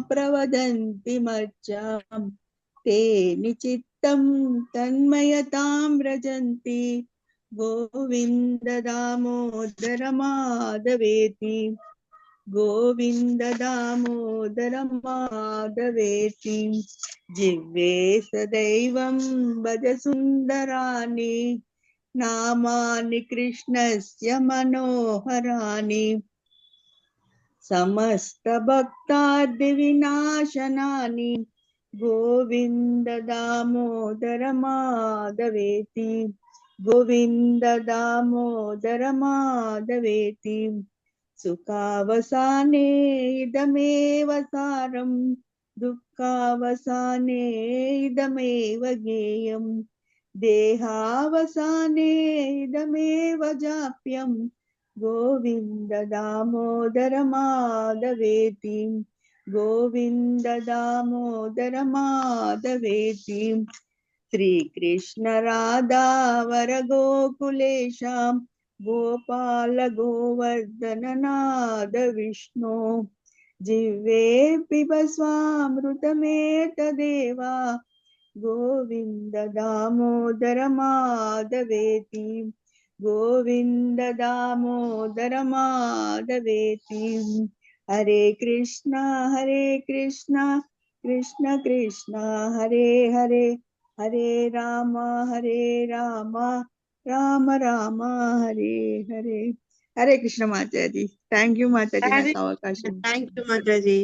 प्रवदन्ति मज्जाम् ते निचित्तं तन्मयतां व्रजन्ति गोविन्द दामोदर माधवेति गोविन्द दामोदर माधवेति जिह्वे सदैवं भज सुन्दराणि नामानि कृष्णस्य मनोहराणि समस्त भक्तादिविनाशनानि गोविन्द दामोदर माधवेति गोविन्द दामोदर माधवेति सुखावसाने इदमेव सारं दुःखावसाने इदमेव ज्ञेयम् देहावसाने इदमेव जाप्यम् गोविन्द दामोदर माधवेति गोविन्द दामोदर माधवेति श्रीकृष्ण राधा वर गोकुलेशां गोपाल गोवर्धन नाद विष्णु जिह्वे पिबस्वामृतमेतदेव गोविन्द दामोदर माधवेति गोविन्द दामोदर माधवेति हरे कृष्ण कृष्ण कृष्ण हरे हरे हरे राम राम राम हरे हरे हरे कृष्ण माताजी థ్యాంక్ యూ మాతాజీ నాకు అవకాశం థ్యాంక్ యూ మాతాజీ.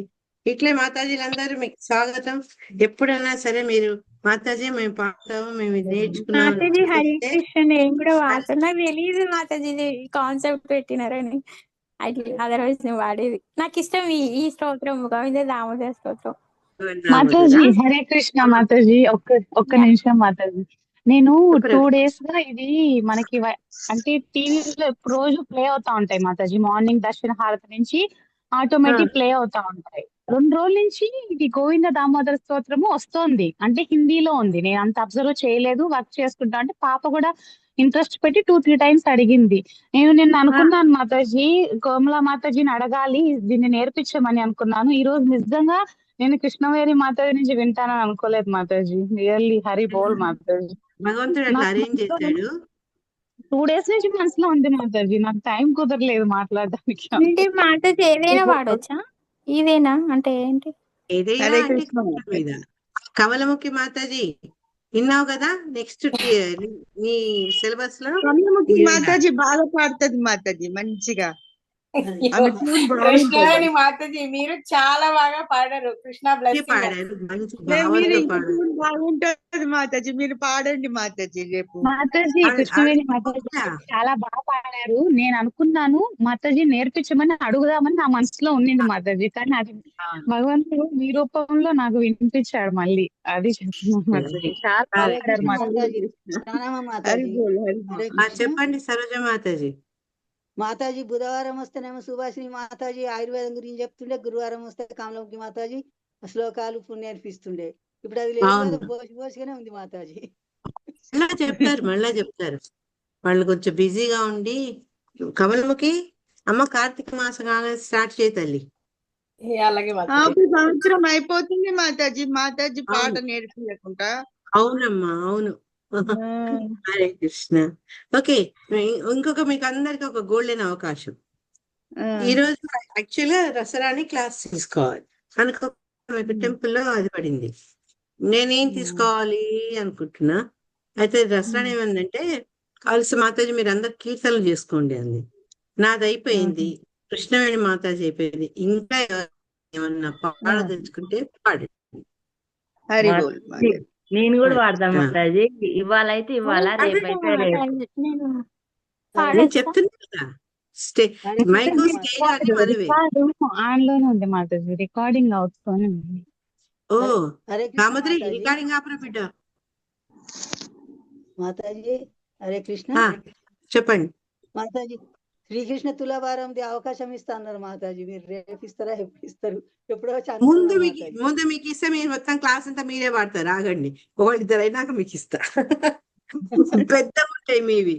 ఇట్లే మాతాజీలందరూ మీకు స్వాగతం. ఎప్పుడైనా సరే మీరు మాతాజీ మేము పాడతాము, మేము ఇది నేర్చుకున్నాము అని మాతాజీ హరే చెప్తే కృష్ణ నేను కూడా వాడతాను. నాకు తెలియదు మాతాజీ కాన్సెప్ట్ పెట్టినారని. అట్లా అదర్వైజ్ నేను వాడేది. నాకు ఇష్టం ఈ స్తోత్రం గోవింద దామోదర స్తోత్రం. మాతాజీ హరే కృష్ణ మాతాజీ. ఒక్క నిమిషం మాతాజీ. నేను 2 days గా ఇది మనకి అంటే టీవీలో రోజు ప్లే అవుతా ఉంటాయి మాతాజీ. మార్నింగ్ దర్శన హారతి నుంచి ఆటోమేటిక్ ప్లే అవుతా ఉంటాయి. 2 రోజుల నుంచి ఇది గోవింద దామోదర స్తోత్రము వస్తోంది. అంటే హిందీలో ఉంది. నేను అంత అబ్జర్వ్ చేయలేదు, వర్క్ చేసుకుంటా అంటే పాప కూడా ఇంట్రెస్ట్ పెట్టి 2-3 times అడిగింది. నేను నిన్న అనుకున్నాను మాతాజీ, కోమలా మాతాజీని అడగాలి దీన్ని నేర్పించమని అనుకున్నాను. ఈ రోజు నిజంగా నేను కృష్ణవేణి మాతాజీ నుంచి వింటానని అనుకోలేదు మాతాజీ. రియల్లీ హరి బోల్ మాతాజీ. భగవంతుడు అట్లా అరేంజ్ చేశాడు. 2 days నుంచి మనసులో ఉంది మాతాజీ. నాకు టైం కుదరలేదు మాట్లాడడానికి. అంటే మాతాజీ ఏదైనా వాడొచ్చా? ఇదేనా అంటే ఏంటి? ఏదైనా అంటే కృష్ణుడి మీద. కమలముఖి మాతాజీ విన్నావు కదా, నెక్స్ట్ నీ సిలబస్ లో కమలముఖి మాతాజీ బాగా పాడుతుంది మాతాజీ మంచిగా. ఆమె ట్యూన్ కృష్ణవేణి మాతాజీ మీరు చాలా బాగా పాడారు. కృష్ణ బ్లెస్సింగ్ పాడారు, మంచి మీరు భావంతో ఇంకా పాడారు. ట్యూన్ బాగుంటది మాతాజీ, మీరు పాడండి మాతాజీ రేపు. మాతాజీ కృష్ణవేణి మాతాజీ చాలా బాగా పాడారు. నేను అనుకున్నాను మాతాజీ నేర్పించమని అడుగుదామని నా మనసులో ఉండింది మాతాజీ. కానీ అది భగవంతుడు మీ రూపంలో నాకు వినిపించాడు మళ్ళీ. అది చెప్తున్నాను మాతాజీ. చాలా బాగా పాడారు మాతాజీ. హరి బోల్ హరి బోల్. చెప్పండి సరోజ మాతాజీ. మాతాజీ బుధవారం వస్తేనేమో సుభాషిణి మాతాజీ ఆయుర్వేదం గురించి చెప్తుండే, గురువారం వస్తే కమలముఖి మాతాజీ శ్లోకాలు నేర్పిస్తుండే. ఇప్పుడు అది లేదు కదా, పోసిగానే ఉంది మాతాజీ. మళ్ళా చెప్తారు వాళ్ళు కొంచెం బిజీగా ఉండి. కమలముఖి అమ్మ కార్తీక మాసం కాగానే స్టార్ట్ చేయి తల్లి. అలాగే మాతాజీ. ఇప్పుడు సంవత్సరం అయిపోతుంది మాతాజీ. మాతాజీ పాట అవును నేర్పించకుండా. అవునమ్మా అవును. హరే కృష్ణ. ఓకే, ఇంకొక మీకు అందరికి ఒక గోల్డెన్ అవకాశం. ఈ రోజు యాక్చువల్ గా రసరాని క్లాస్ తీసుకోవాలి అనుకో, మీకు టెంపుల్లో అది పడింది. నేనేం తీసుకోవాలి అనుకుంటున్నా. అయితే రసరాని ఏమందంటే, కాల్సి మాతాజీ మీరు అందరు కీర్తనలు చేసుకోండి అంది. నాది అయిపోయింది, కృష్ణవేణి మాతాజీ అయిపోయింది. ఇంకా ఏమన్నా పాడదలుచుకుంటే పాడండి. హరి బోల్ మాతాజీ. నేను కూడా వాడతాను మాతాజీ. ఇవాళ అయితే ఇవాళ, రేపైతే రేపు. నేను నేను పాడొచ్చా? చెప్తున్నా కదా, మైకు స్టేజ్ అన్ని మనవే. ఆన్ లోనే ఉంది మాతాజీ, రికార్డింగ్ అవుతూనే ఉంది. ఓ హరే కృష్ణ కామద్రి మాతాజీ. రికార్డింగ్ ఆపరా బిడ్డ. మాతాజీ హరే కృష్ణ. చెప్పండి మాతాజీ శ్రీకృష్ణ తులాభారంది అవకాశం ఇస్తా అన్నారు మాతాజీ. మీరు రేపు ఇస్తారా, ఎప్పుడు ఇస్తారు? ఎప్పుడో ముందు మీకు ఇస్తే మీరు మొత్తం క్లాస్ అంతా మీరే పాడతారు. ఆగండి, ఒకళ్ళిద్దరు అయినాక మీకు ఇస్తా. పెద్ద ఉంటాయి మీవి.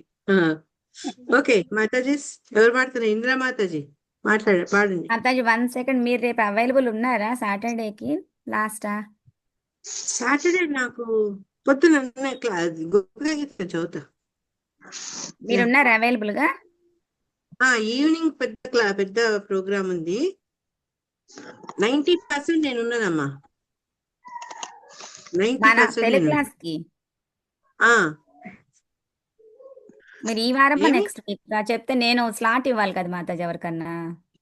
ఓకే మాతాజీ, ఎవరు పాడుతున్నారు? ఇందిరా మాతాజీ పాడండి. మాతాజీ 1 సెకండ్, మీరు రేపు అవైలబుల్ ఉన్నారా సాటర్డేకి లాస్టా? సాటర్డే నాకు పొద్దున చదువుతా. మీరు ఉన్నారా అవైలబుల్ గా? ఈవినింగ్ పెద్ద ప్రోగ్రామ్ ఉంది. 90% నేను ఉన్నానమ్మా. 90% తెలుగు క్లాస్ కి మీరు ఈ వారం నెక్స్ట్ వీక్ చెప్తే నేను స్లాట్ ఇవ్వాలి కదా మాతాజీ ఎవరికన్నా.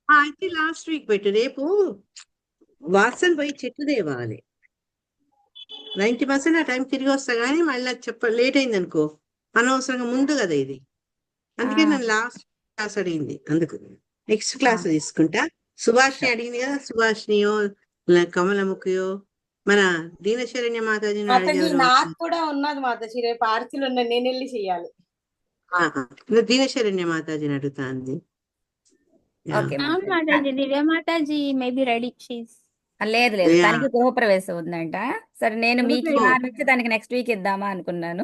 అయితే లాస్ట్ వీక్ పెట్టు. రేపు వాసన్ పోయి చెట్టు తేవాలి. 90% ఆ టైం తిరిగి వస్తా, కానీ మళ్ళీ లేట్ అయింది అనుకో, అనవసరంగా ముందు కదా ఇది. అందుకే నేను లాస్ట్ క్లాస్ అడిగింది. అందుకు నెక్స్ట్ క్లాస్ తీసుకుంటా. సుభాష్ని అడిగింది కదా, సుభాష్నియో కమలముఖియో మన దీనశరణ్య మాతాజీ నాకు కూడా ఉన్నది మాతాజీ. రేపు ఆర్తిలు ఉన్నాయి, నేను వెళ్ళి చెయ్యాలి. దీనశరణ్య మాతాజీని అడుగుతా అంది. మాతాజీ దివ్య మాతాజీ మేబీ రెడీ. లేదు తనకి గృహప్రవేశం ఉందంట. సరే నేను మీకు ఈ వారం నుంచి తనకి నెక్స్ట్ వీక్ ఇద్దామా అనుకున్నాను.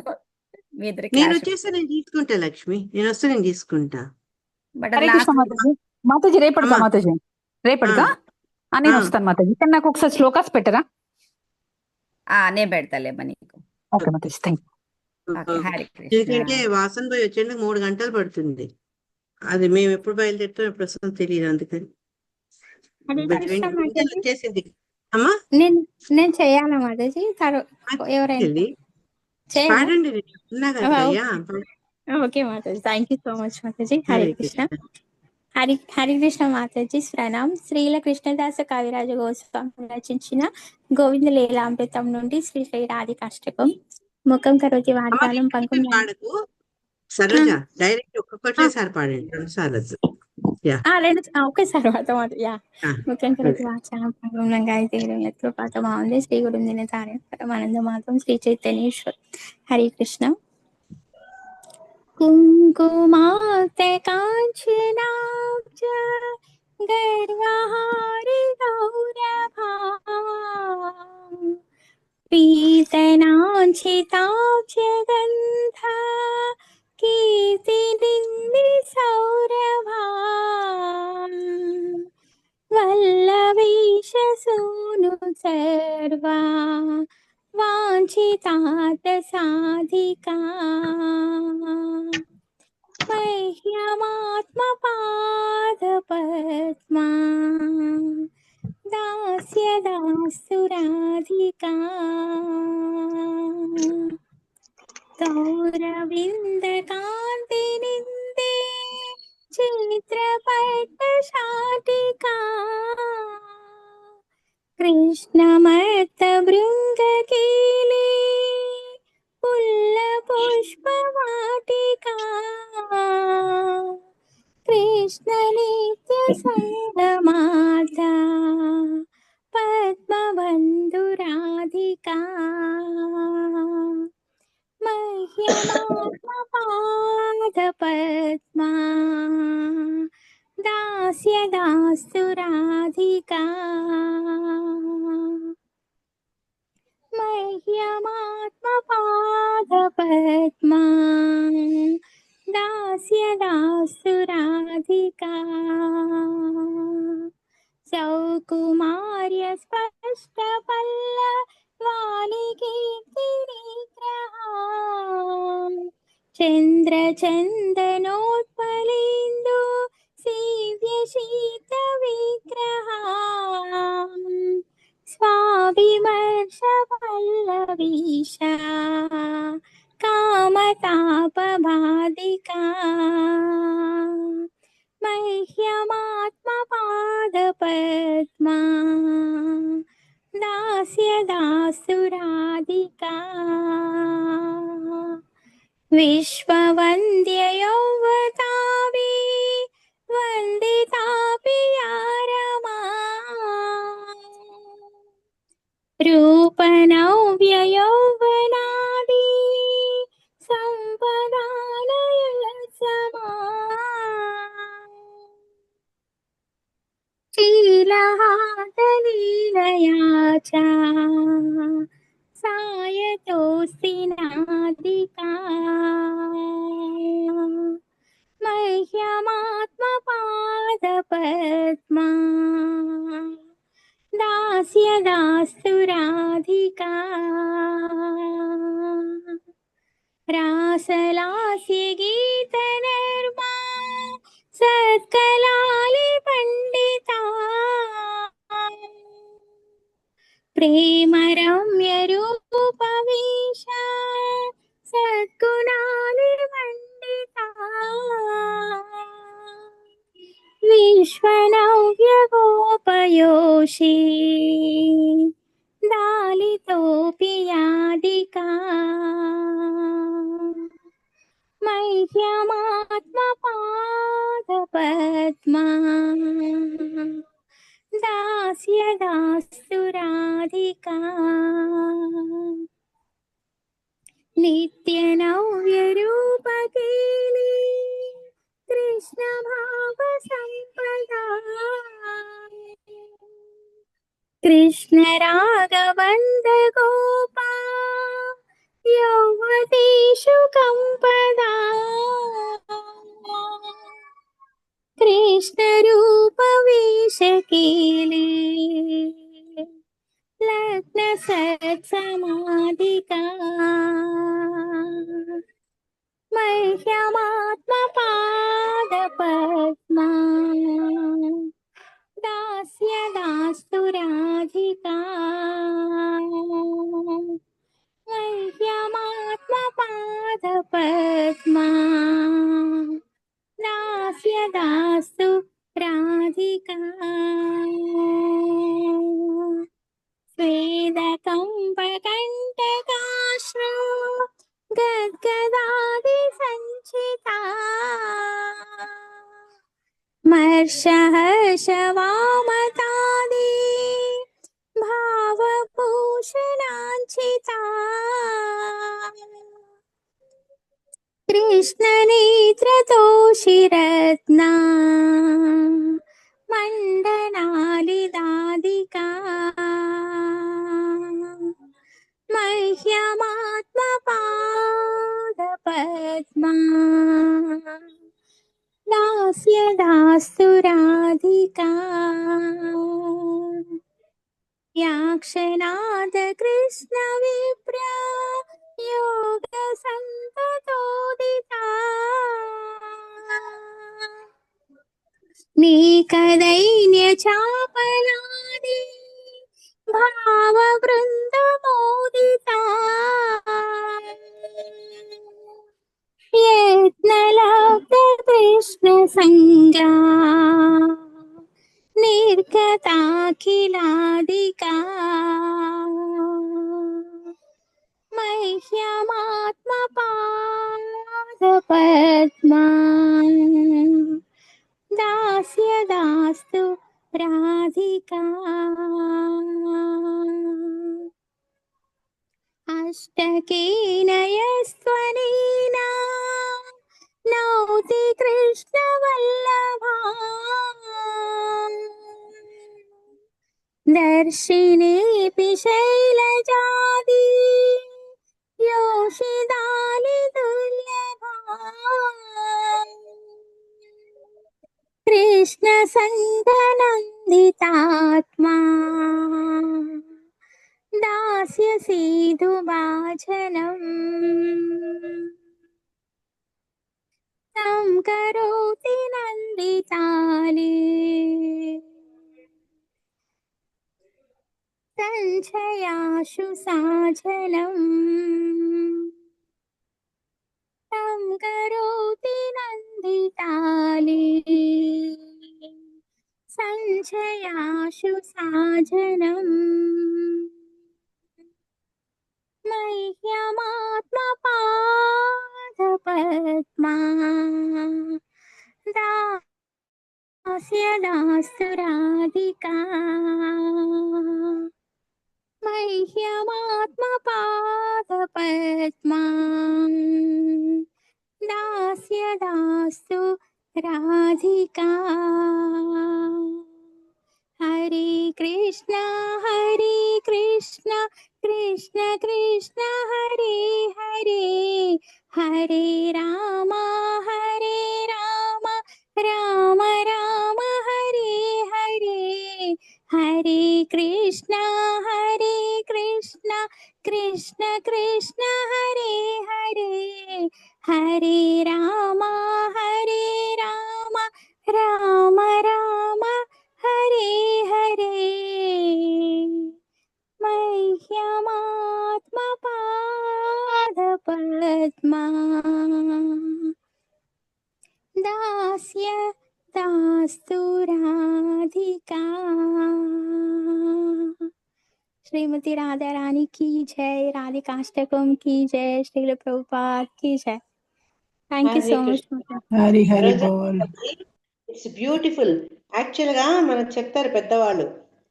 మీ ఇద్దరికి నేను వచ్చేస్తే నేను తీసుకుంటా లక్ష్మి, నేను వస్తే నేను తీసుకుంటా. బట్ మాతాజీ రేపటికా? మాతాజీ రేపటికా నేను వస్తాను మాతాజీ. కానీ నాకు ఒకసారి శ్లోకాస్ పెట్టరా? నేను పెడతాలేమ్మా నీకు. Okay Mataji, thank you. Hare Krishna. ఎందుకంటే వాసన్ పోయి వచ్చేందుకు 3 గంటలు పడుతుంది. అది మేము ఎప్పుడు బయలుదేరుతాం ఎప్పుడు వస్తుందో తెలియదు. అందుకని వచ్చేసింది అమ్మా. నేను చేయాలా మాతాజీ? ఎవరైనా okay Mataji. Thank you so much Mataji. Hare Krishna. Hari Krishna Mataji ప్రణాం. శ్రీల కృష్ణదాస కవిరాజ గోస్వామి రచించిన గోవింద లీలామృతం నుండి శ్రీ శ్రీ రాధికాష్టకం. ముఖం కరోతి వాచాలం పంకం. సరోజ డైరెక్ట్ ఒక్కొక్కసారి పాడండి, 2 సార్లు ఒకేసారి ముఖం కరోతి వాచాలం పంకం గాయత్రి పాత బాగుంది. శ్రీ గురుందిన తారే పరమానంద మాత్రం శ్రీ చైతన్యేశ్వర్. హరి కృష్ణ. कुङ्कुमाते काञ्चनाब्ज गर्वहारि गौरभा पीतनाञ्चिताब्ज गन्धा कीर्तिनिन्दि सौरभा वल्लवीश सूनु सर्वा वाञ्छितार्थ साधिका मह्यमात्मपादपद्मा दास्य दास्तु राधिका गौरविन्दकान्तिनिन्दे चित्रपट्टशाटिका कृष्णमर्तभृङ्गकीले पुल्लपुष्पवाटिका कृष्णनित्यसङ्गमाता पद्मबन्धुराधिका मह्यमात्मपादपद्मा दास्य दास्तु राधिका मह्यमात्मपादपद्मा दास्य दास्तु राधिका सौकुमार्यमण्डिता चन्द्रचन्दनोत्पलेन्दु सेव्य शीतविग्रहाम् स्वाभिमर्शपल्लवीशा कामतापबाधिका मह्यमात्मपादपद्मा दास्यदासुराधिका विश्ववन्द्ययौवतावे वन्दितापि या रमा रूपनव्ययौवनादि सम्पदालयसमा शीलहातलीलया च सायतोऽस्ति नादिका मह्यमात्मपादपद्मा दास्यदास्तु राधिका रासलास्य गीतनर्मा सत्कलालि पण्डिता प्रेम रम्य रूपवीश सद्गुणानि मण्डिता विश्वनव्यगोपयोषी दालितोऽपि यादिका मह्यमात्मपादपद्मा दास्यदास्तु राधिका नित्यनव्यरूपकेली कृष्णभावसम्पदा कृष्णरागवन्दगोपा यौवतेषु कम्पदा कृष्णरूपवेशकेली लग्नसत्समाधिका मह्यमात्मपादपद्मा दास्यदास्तु राधिका मह्यमात्मपादपद्मा दास्यदास्तु राधिका स्वेदकम्पकण्टकाश्रु गद्गदादिसञ्चिता मर्षहर्षवामतादि भावभूषणाञ्चिता कृष्णनेत्रतोषिरत्ना मण्डनालिदादिका मह्यमात्मपादपद्मा दास्यदास्तु राधिका याक्षनाद कृष्ण विप्र योग संततोदिता नीकदैन्य चापलादि भाव वृंद मोदिता यत्नलब्ध कृष्ण संगा निर्गताखिलादिका मह्यमात्मपादपद्मा दास्यदास्तु राधिका अष्टकेन यस्त्वनेन नौति कृष्णवल्लभा दर्शिनेऽपि शैलजादि योषिदानि दुर्लभा कृष्णसङ्गनन्दितात्मा दास्यसीधुभाजनम् तं करोति नन्दितानि सञ्चयाशु साजनम् तं करोति नन्दितानि सञ्चयाशु साजनम् मह्यमात्मपादपद्मा दास्य दास्तु राधिका मह्यमात्मपादपद्मा दास्य दास्तु राधिका हरे कृष्ण कृष्ण कृष्ण हरे हरे हरे राम राम राम हरे हरे हरे कृष्ण कृष्ण कृष्ण हरे हरे हरे राम राम राम हरे हरे मह्यमात्मपादपद्मा दास्य दास्तु राधिका श्रीमती राधा रानी की जय, राधिकाष्टकम की जय, श्रील प्रभुपाद की जय। Thank you Hare so much Krishna. Hari Hari రోజా బోల్. It's beautiful. యాక్చువల్ గా మనకు చెప్తారు పెద్దవాళ్ళు,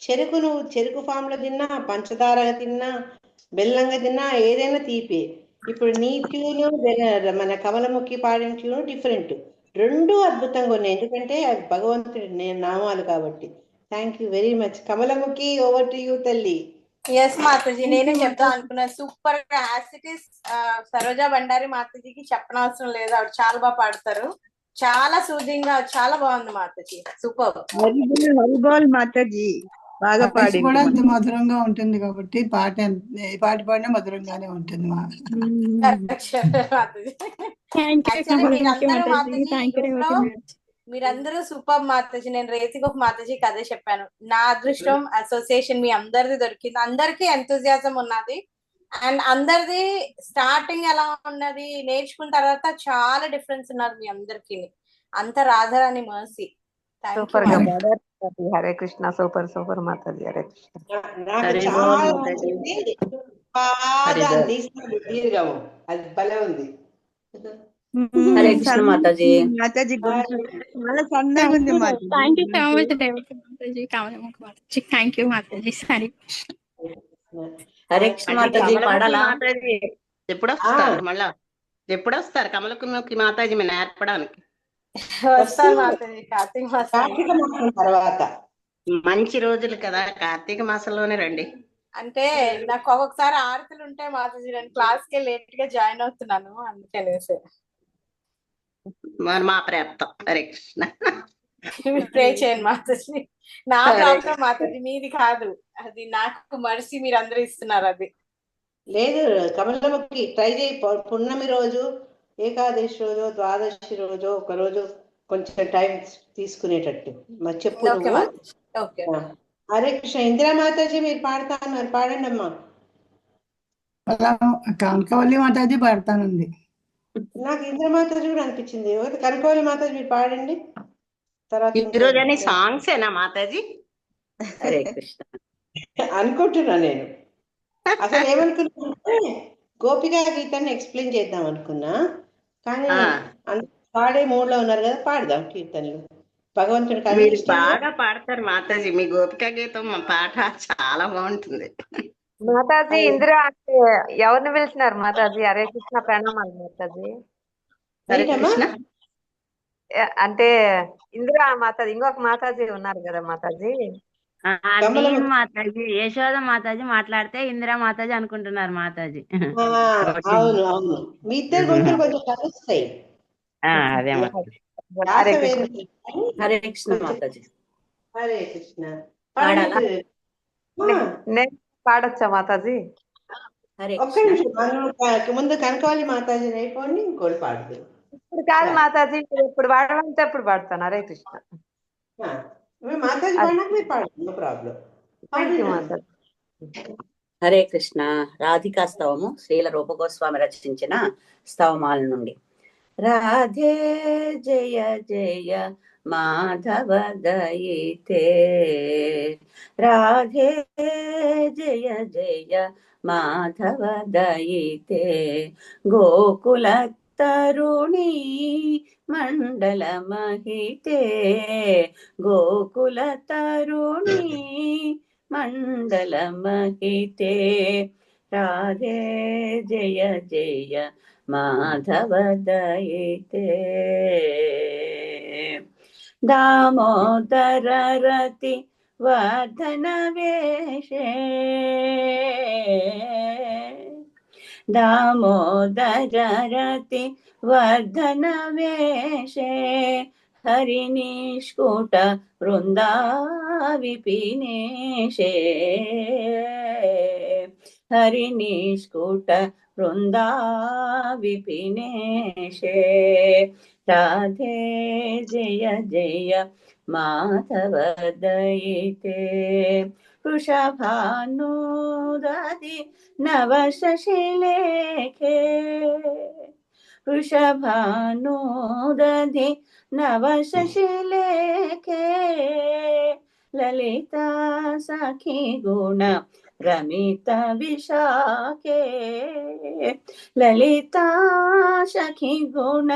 చెరుకు నువ్వు చెరుకు ఫామ్ లో తిన్నా, పంచదారగా తిన్నా, బెల్లంగా తిన్నా ఏదైనా తీపి. ఇప్పుడు నీ ట్యూను మన కమలముఖి పాడిన ట్యూన్ డిఫరెంట్. రెండు అద్భుతంగా ఉన్నాయి, ఎందుకంటే అవి భగవంతుడి నామాలు కాబట్టి. Thank you very much. Kamalamukhi, over to you తల్లి. ఎస్ మాతాజీ, Thank నేనే you, చెప్దాం Mataji. అనుకున్నా. సూపర్ గా యాసిటీస్ సరోజా బండారి మాతాజీకి చెప్పనవసరం లేదు, ఆవిడ చాలా బాగా పాడతారు. చాలా సూదింగ్ గా చాలా బాగుంది మాతాజీ, సూపర్. హరిబోల్ మాతాజీ, బాగా వాయిస్ కూడా పాడింది అంత మధురంగా ఉంటుంది కాబట్టి పాట ఏ పాట పాడినా మధురంగానే ఉంటుంది మా. మాతాజీ Thank you, యాక్చువల్లీ మీరందరూ Mataji. Mataji Thank you, group లో Mataji. మీరందరూ సూపర్ మాతాజీ. నేను రేతికి ఒక మాతాజీకి అదే చెప్పాను, నా అదృష్టం అసోసియేషన్ మీ అందరిది దొరికింది. అందరికీ ఎంతూజియాజం ఉన్నది, అండ్ అందరిది స్టార్టింగ్ ఎలా ఉన్నది నేర్చుకున్న తర్వాత చాలా డిఫరెన్స్ ఉన్నది మీ అందరికి. అంత రాధారాణి మర్సీ. సూపర్ గా పాడారు మాతాజీ. హరే కృష్ణ. Super super Mataji. హరే కృష్ణ. నాకు హరి చాలా బోల్ మాతాజీ. నచ్చింది. హరి బాగా బోల్. తీసినాడు దీర్ఘము, అది భలే ఉంది. హరే కృష్ణ మాతాజీ. మాతాజీ గొంతు చాలా సన్నగా Thank ఉంది you, Mataji thank you so గొంతు. much, Devaki Mataji, Kamalama Mataji. Thank you, Mataji. Hare Krishna. Hare Krishna అది మాతాజీ కమలముఖి పాడాలా? మాతాజీ ఎప్పుడు వస్తారు మళ్ళా? ఎప్పుడు వస్తారు కమలముఖి మాతాజీ మీరు నేర్పడానికి? వస్తాను మాతాజీ కార్తీక మాసం. కార్తీక మాసం తర్వాత మంచి రోజులు కదా, కార్తీక మాసంలోనే రండి. అంటే నాకు ఒక్కొక్కసారి ఆరతులు ఉంటాయి మాతాజీ, నేను క్లాస్ కి లేట్ గా జాయిన్ అవుతున్నాను అందుకనేసి. మరి మా ప్రాప్తం. హరే కృష్ణ. మీరు ప్రే చేయండి మాతాజీ. నా హరే ప్రాబ్లం మాతాజీ, మీది కాదు అది. నాకు మర్సి మీరు అందరూ ఇస్తున్నారు అది. లేదు, కమలముఖి ట్రై చేయి. పున్నమి రోజు, ఏకాదశి రోజు, ద్వాదశి రోజు ఒక రోజు కొంచెం టైం తీసుకునేటట్టు మరి చెప్పు ఓకే నువ్వు. మాతాజీ, ఓకే. హరే కృష్ణ. ఇందిరా మాతాజీ మీరు పాడతా అన్నారు, పాడండి అమ్మా. కనకవల్లి మాతాజీ పాడతానండి. నాకు ఇందిరా మాతాజీ కూడా అనిపించింది. కనకవల్లి మాతాజీ మీరు పాడండి, తర్వాత ఈ రోజు అన్ని సాంగ్స్ ఏనా మాతాజీ? హరే కృష్ణ. అనుకుంటున్నా నేను. అసలు ఏమనుకున్నా, గోపికా గీతాన్ని ఎక్స్ప్లెయిన్ చేద్దాం అనుకున్నా, కానీ పాడే మూడ్ లో ఉన్నారు కదా, పాడదాం కీర్తనలు. భగవంతుడికి అన్ని మీరు ఇష్టం. బాగా పాడతారు మాతాజీ, మీ గోపికా గీతం మా పాట చాలా బాగుంటుంది. మాతాజీ ఇందిరా అంటే ఎవరిని పిలిచినారు మాతాజీ? హరే కృష్ణ ప్రణామాలు మాతాజీ. హరే కృష్ణ. అంటే ఇందిరా మాతాజీ, ఇంకొక మాతాజీ ఉన్నారు కదా మాతాజీ. నేను మాతాజీ యశోద మాతాజీ మాట్లాడితే ఇందిరా మాతాజీ అనుకుంటున్నారు మాతాజీ. అవును అవును, మీ ఇద్దరు గొంతులు కొంచెం కలుస్తాయి. అదే మాతాజీ. హరే కృష్ణ. హరే కృష్ణ మాతాజీ. హరే కృష్ణ. పాడాలా? నేను పాడొచ్చా మాతాజీ? ఒక్క నిమిషం, ముందు కనకవల్లి మాతాజీ అయిపోండి, ఇంకోటి పాడుతుంది. ఇప్పుడు కాదు మాతాజీ, మీరు ఇప్పుడు పాడమంటే అప్పుడు పాడతాను. హరే కృష్ణ. మాతాజీ పాడినాక మీరు పాడండి, no problem. Thank you Mataji. Hare Krishna. Radhika Stavamu Srila Rupagoswami రచించిన స్తవమాల నుండి. రాధే జయ జయ మాధవ దయితే, రాధే జయ జయ మాధవ దయితే, గోకుల తరుణి మండల మహితే, గోకుల తరుణి మండల మహితే, రాధే జయ జయ మాధవ దయితే, దామోదర రతి వర్ధన వేషే, దామోదర రతి వర్ధన వేషే, హరి నిష్కుట వృందా విపినేషే, హరి నిష్కుట వృందా విపినేషే, రాధే జయ జయ మాధవ దయితే, వృషభానుదది నవ శశిలేఖే, వృషభానుదది నవ శశిలేఖే, లలితా సఖి గుణ రమిత విశాఖే, లలితా సఖి గుణ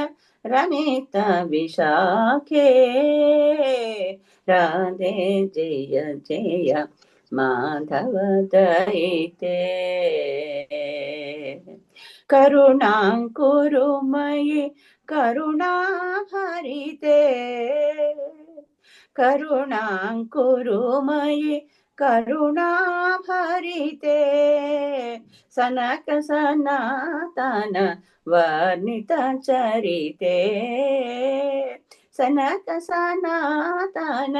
రమిత విశాఖే, రాధే జయ జయ మాధవ దయితే, కరుణాంకురుమయి కరుణాభరితే, కరుణాంకురుమయి కరుణాభరితే, సనక సనాతన వర్ణిత చరితే, సనక సనాతన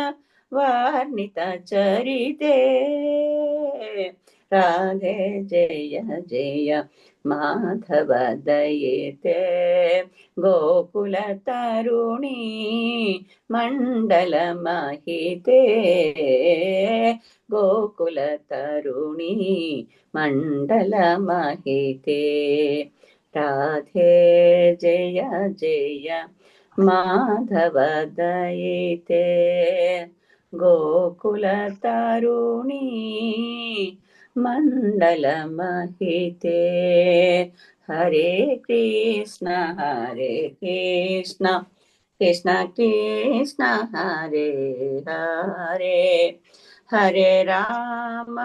వర్ణిత చరితే, రాధే జయ జయ మాధవ దయితే, గోకుల తరుణి మండల మహితే, గోకుల తరుణి మండల మహితే, రాధే జయ జయ మాధవ దయితే, గోకుల తరుణి మండల మహితే, హరే కృష్ణ కృష్ణ కృష్ణ హరే హరే, హరే రామ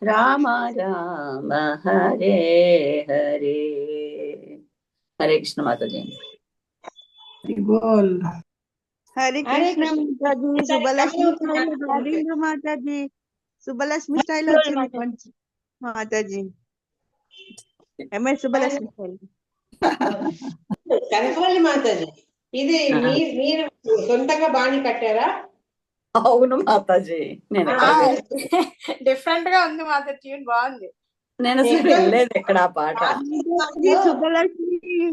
రామ రామ హరే హరే. హరే కృష్ణ మాతాజీ. హరే కృష్ణ మాతాజీ. శుభలక్ష్మి స్టైల్ రవీంద్ర మాతాజీ, శుభలక్ష్మి స్టైల్ వచ్చింది కొంచెం మాతాజీ. MS Subhalakshmi style. కనకవల్లి మాతాజీ, ఇది మీరు సొంతంగా బాణి కట్టారా? అవును మాతాజీ, నేను డిఫరెంట్ గా ఉంది మాతాజీ, ట్యూన్ బాగుంది. నేను అసలు వెళ్ళలేదు ఎక్కడ ఆ పాట.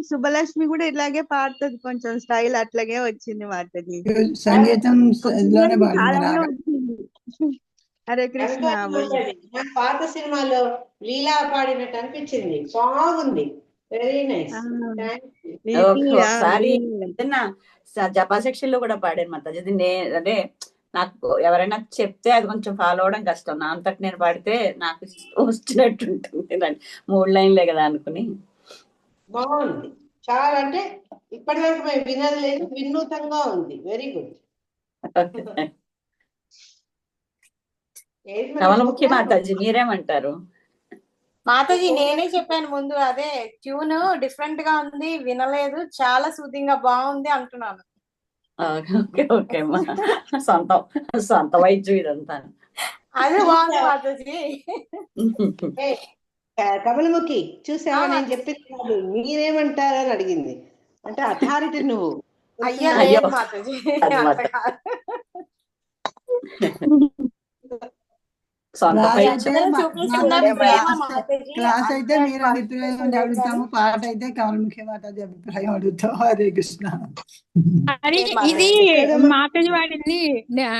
శుభలక్ష్మి కూడా ఇలాగే పాడుతుంది, కొంచెం స్టైల్ అట్లాగే వచ్చింది మాతాజీ. సంగీతం చాలానే వచ్చింది. హరే కృష్ణ. పాత సినిమాలో లీలా పాడినట్టు అనిపించింది, బాగుంది, వెరీ నైస్. ఒకసారి జపా సెక్షన్ లో కూడా పాడాను మాతాజీ. అంటే నాకు ఎవరైనా చెప్తే అది కొంచెం ఫాలో అవడం కష్టం, నా అంతటి నేను పాడితే నాకు వచ్చినట్టు ఉంటుంది. 3 లైన్లే కదా అనుకుని. బాగుంది చాలా, అంటే ఇప్పటివరకు మేము వినది లేదు, వినూతంగా ఉంది, వెరీ గుడ్. కమలముఖి మాతాజీ మీరేమంటారు? మాతాజీ నేనే చెప్పాను ముందు, అదే ట్యూన్ డిఫరెంట్ గా ఉంది, వినలేదు, చాలా సూదింగ్ గా బాగుంది అంటున్నాను. ఓకే ఓకే అమ్మా, సొంత వైద్యం ఇదంతా. అదే బాగుంది మాతాజీ. కమలముఖి చూసావా, నేను చెప్పింది కాదు మీరేమంటారని అడిగింది, అంటే అథారిటీ నువ్వు. అయ్యో లేదు మాతాజీ, సొంత క్లాస్ పైన అయితే చూపిస్తున్నారు ప్రేమ మాతాజీ. క్లాస్ అయితే అంతే మీరు అభిప్రాయం అడుగుతాము, పాట అయితే కమలముఖి మాతాజీ అభిప్రాయం అడుగుతాం. హరే కృష్ణ. ఇది మాతాజీ వాడింది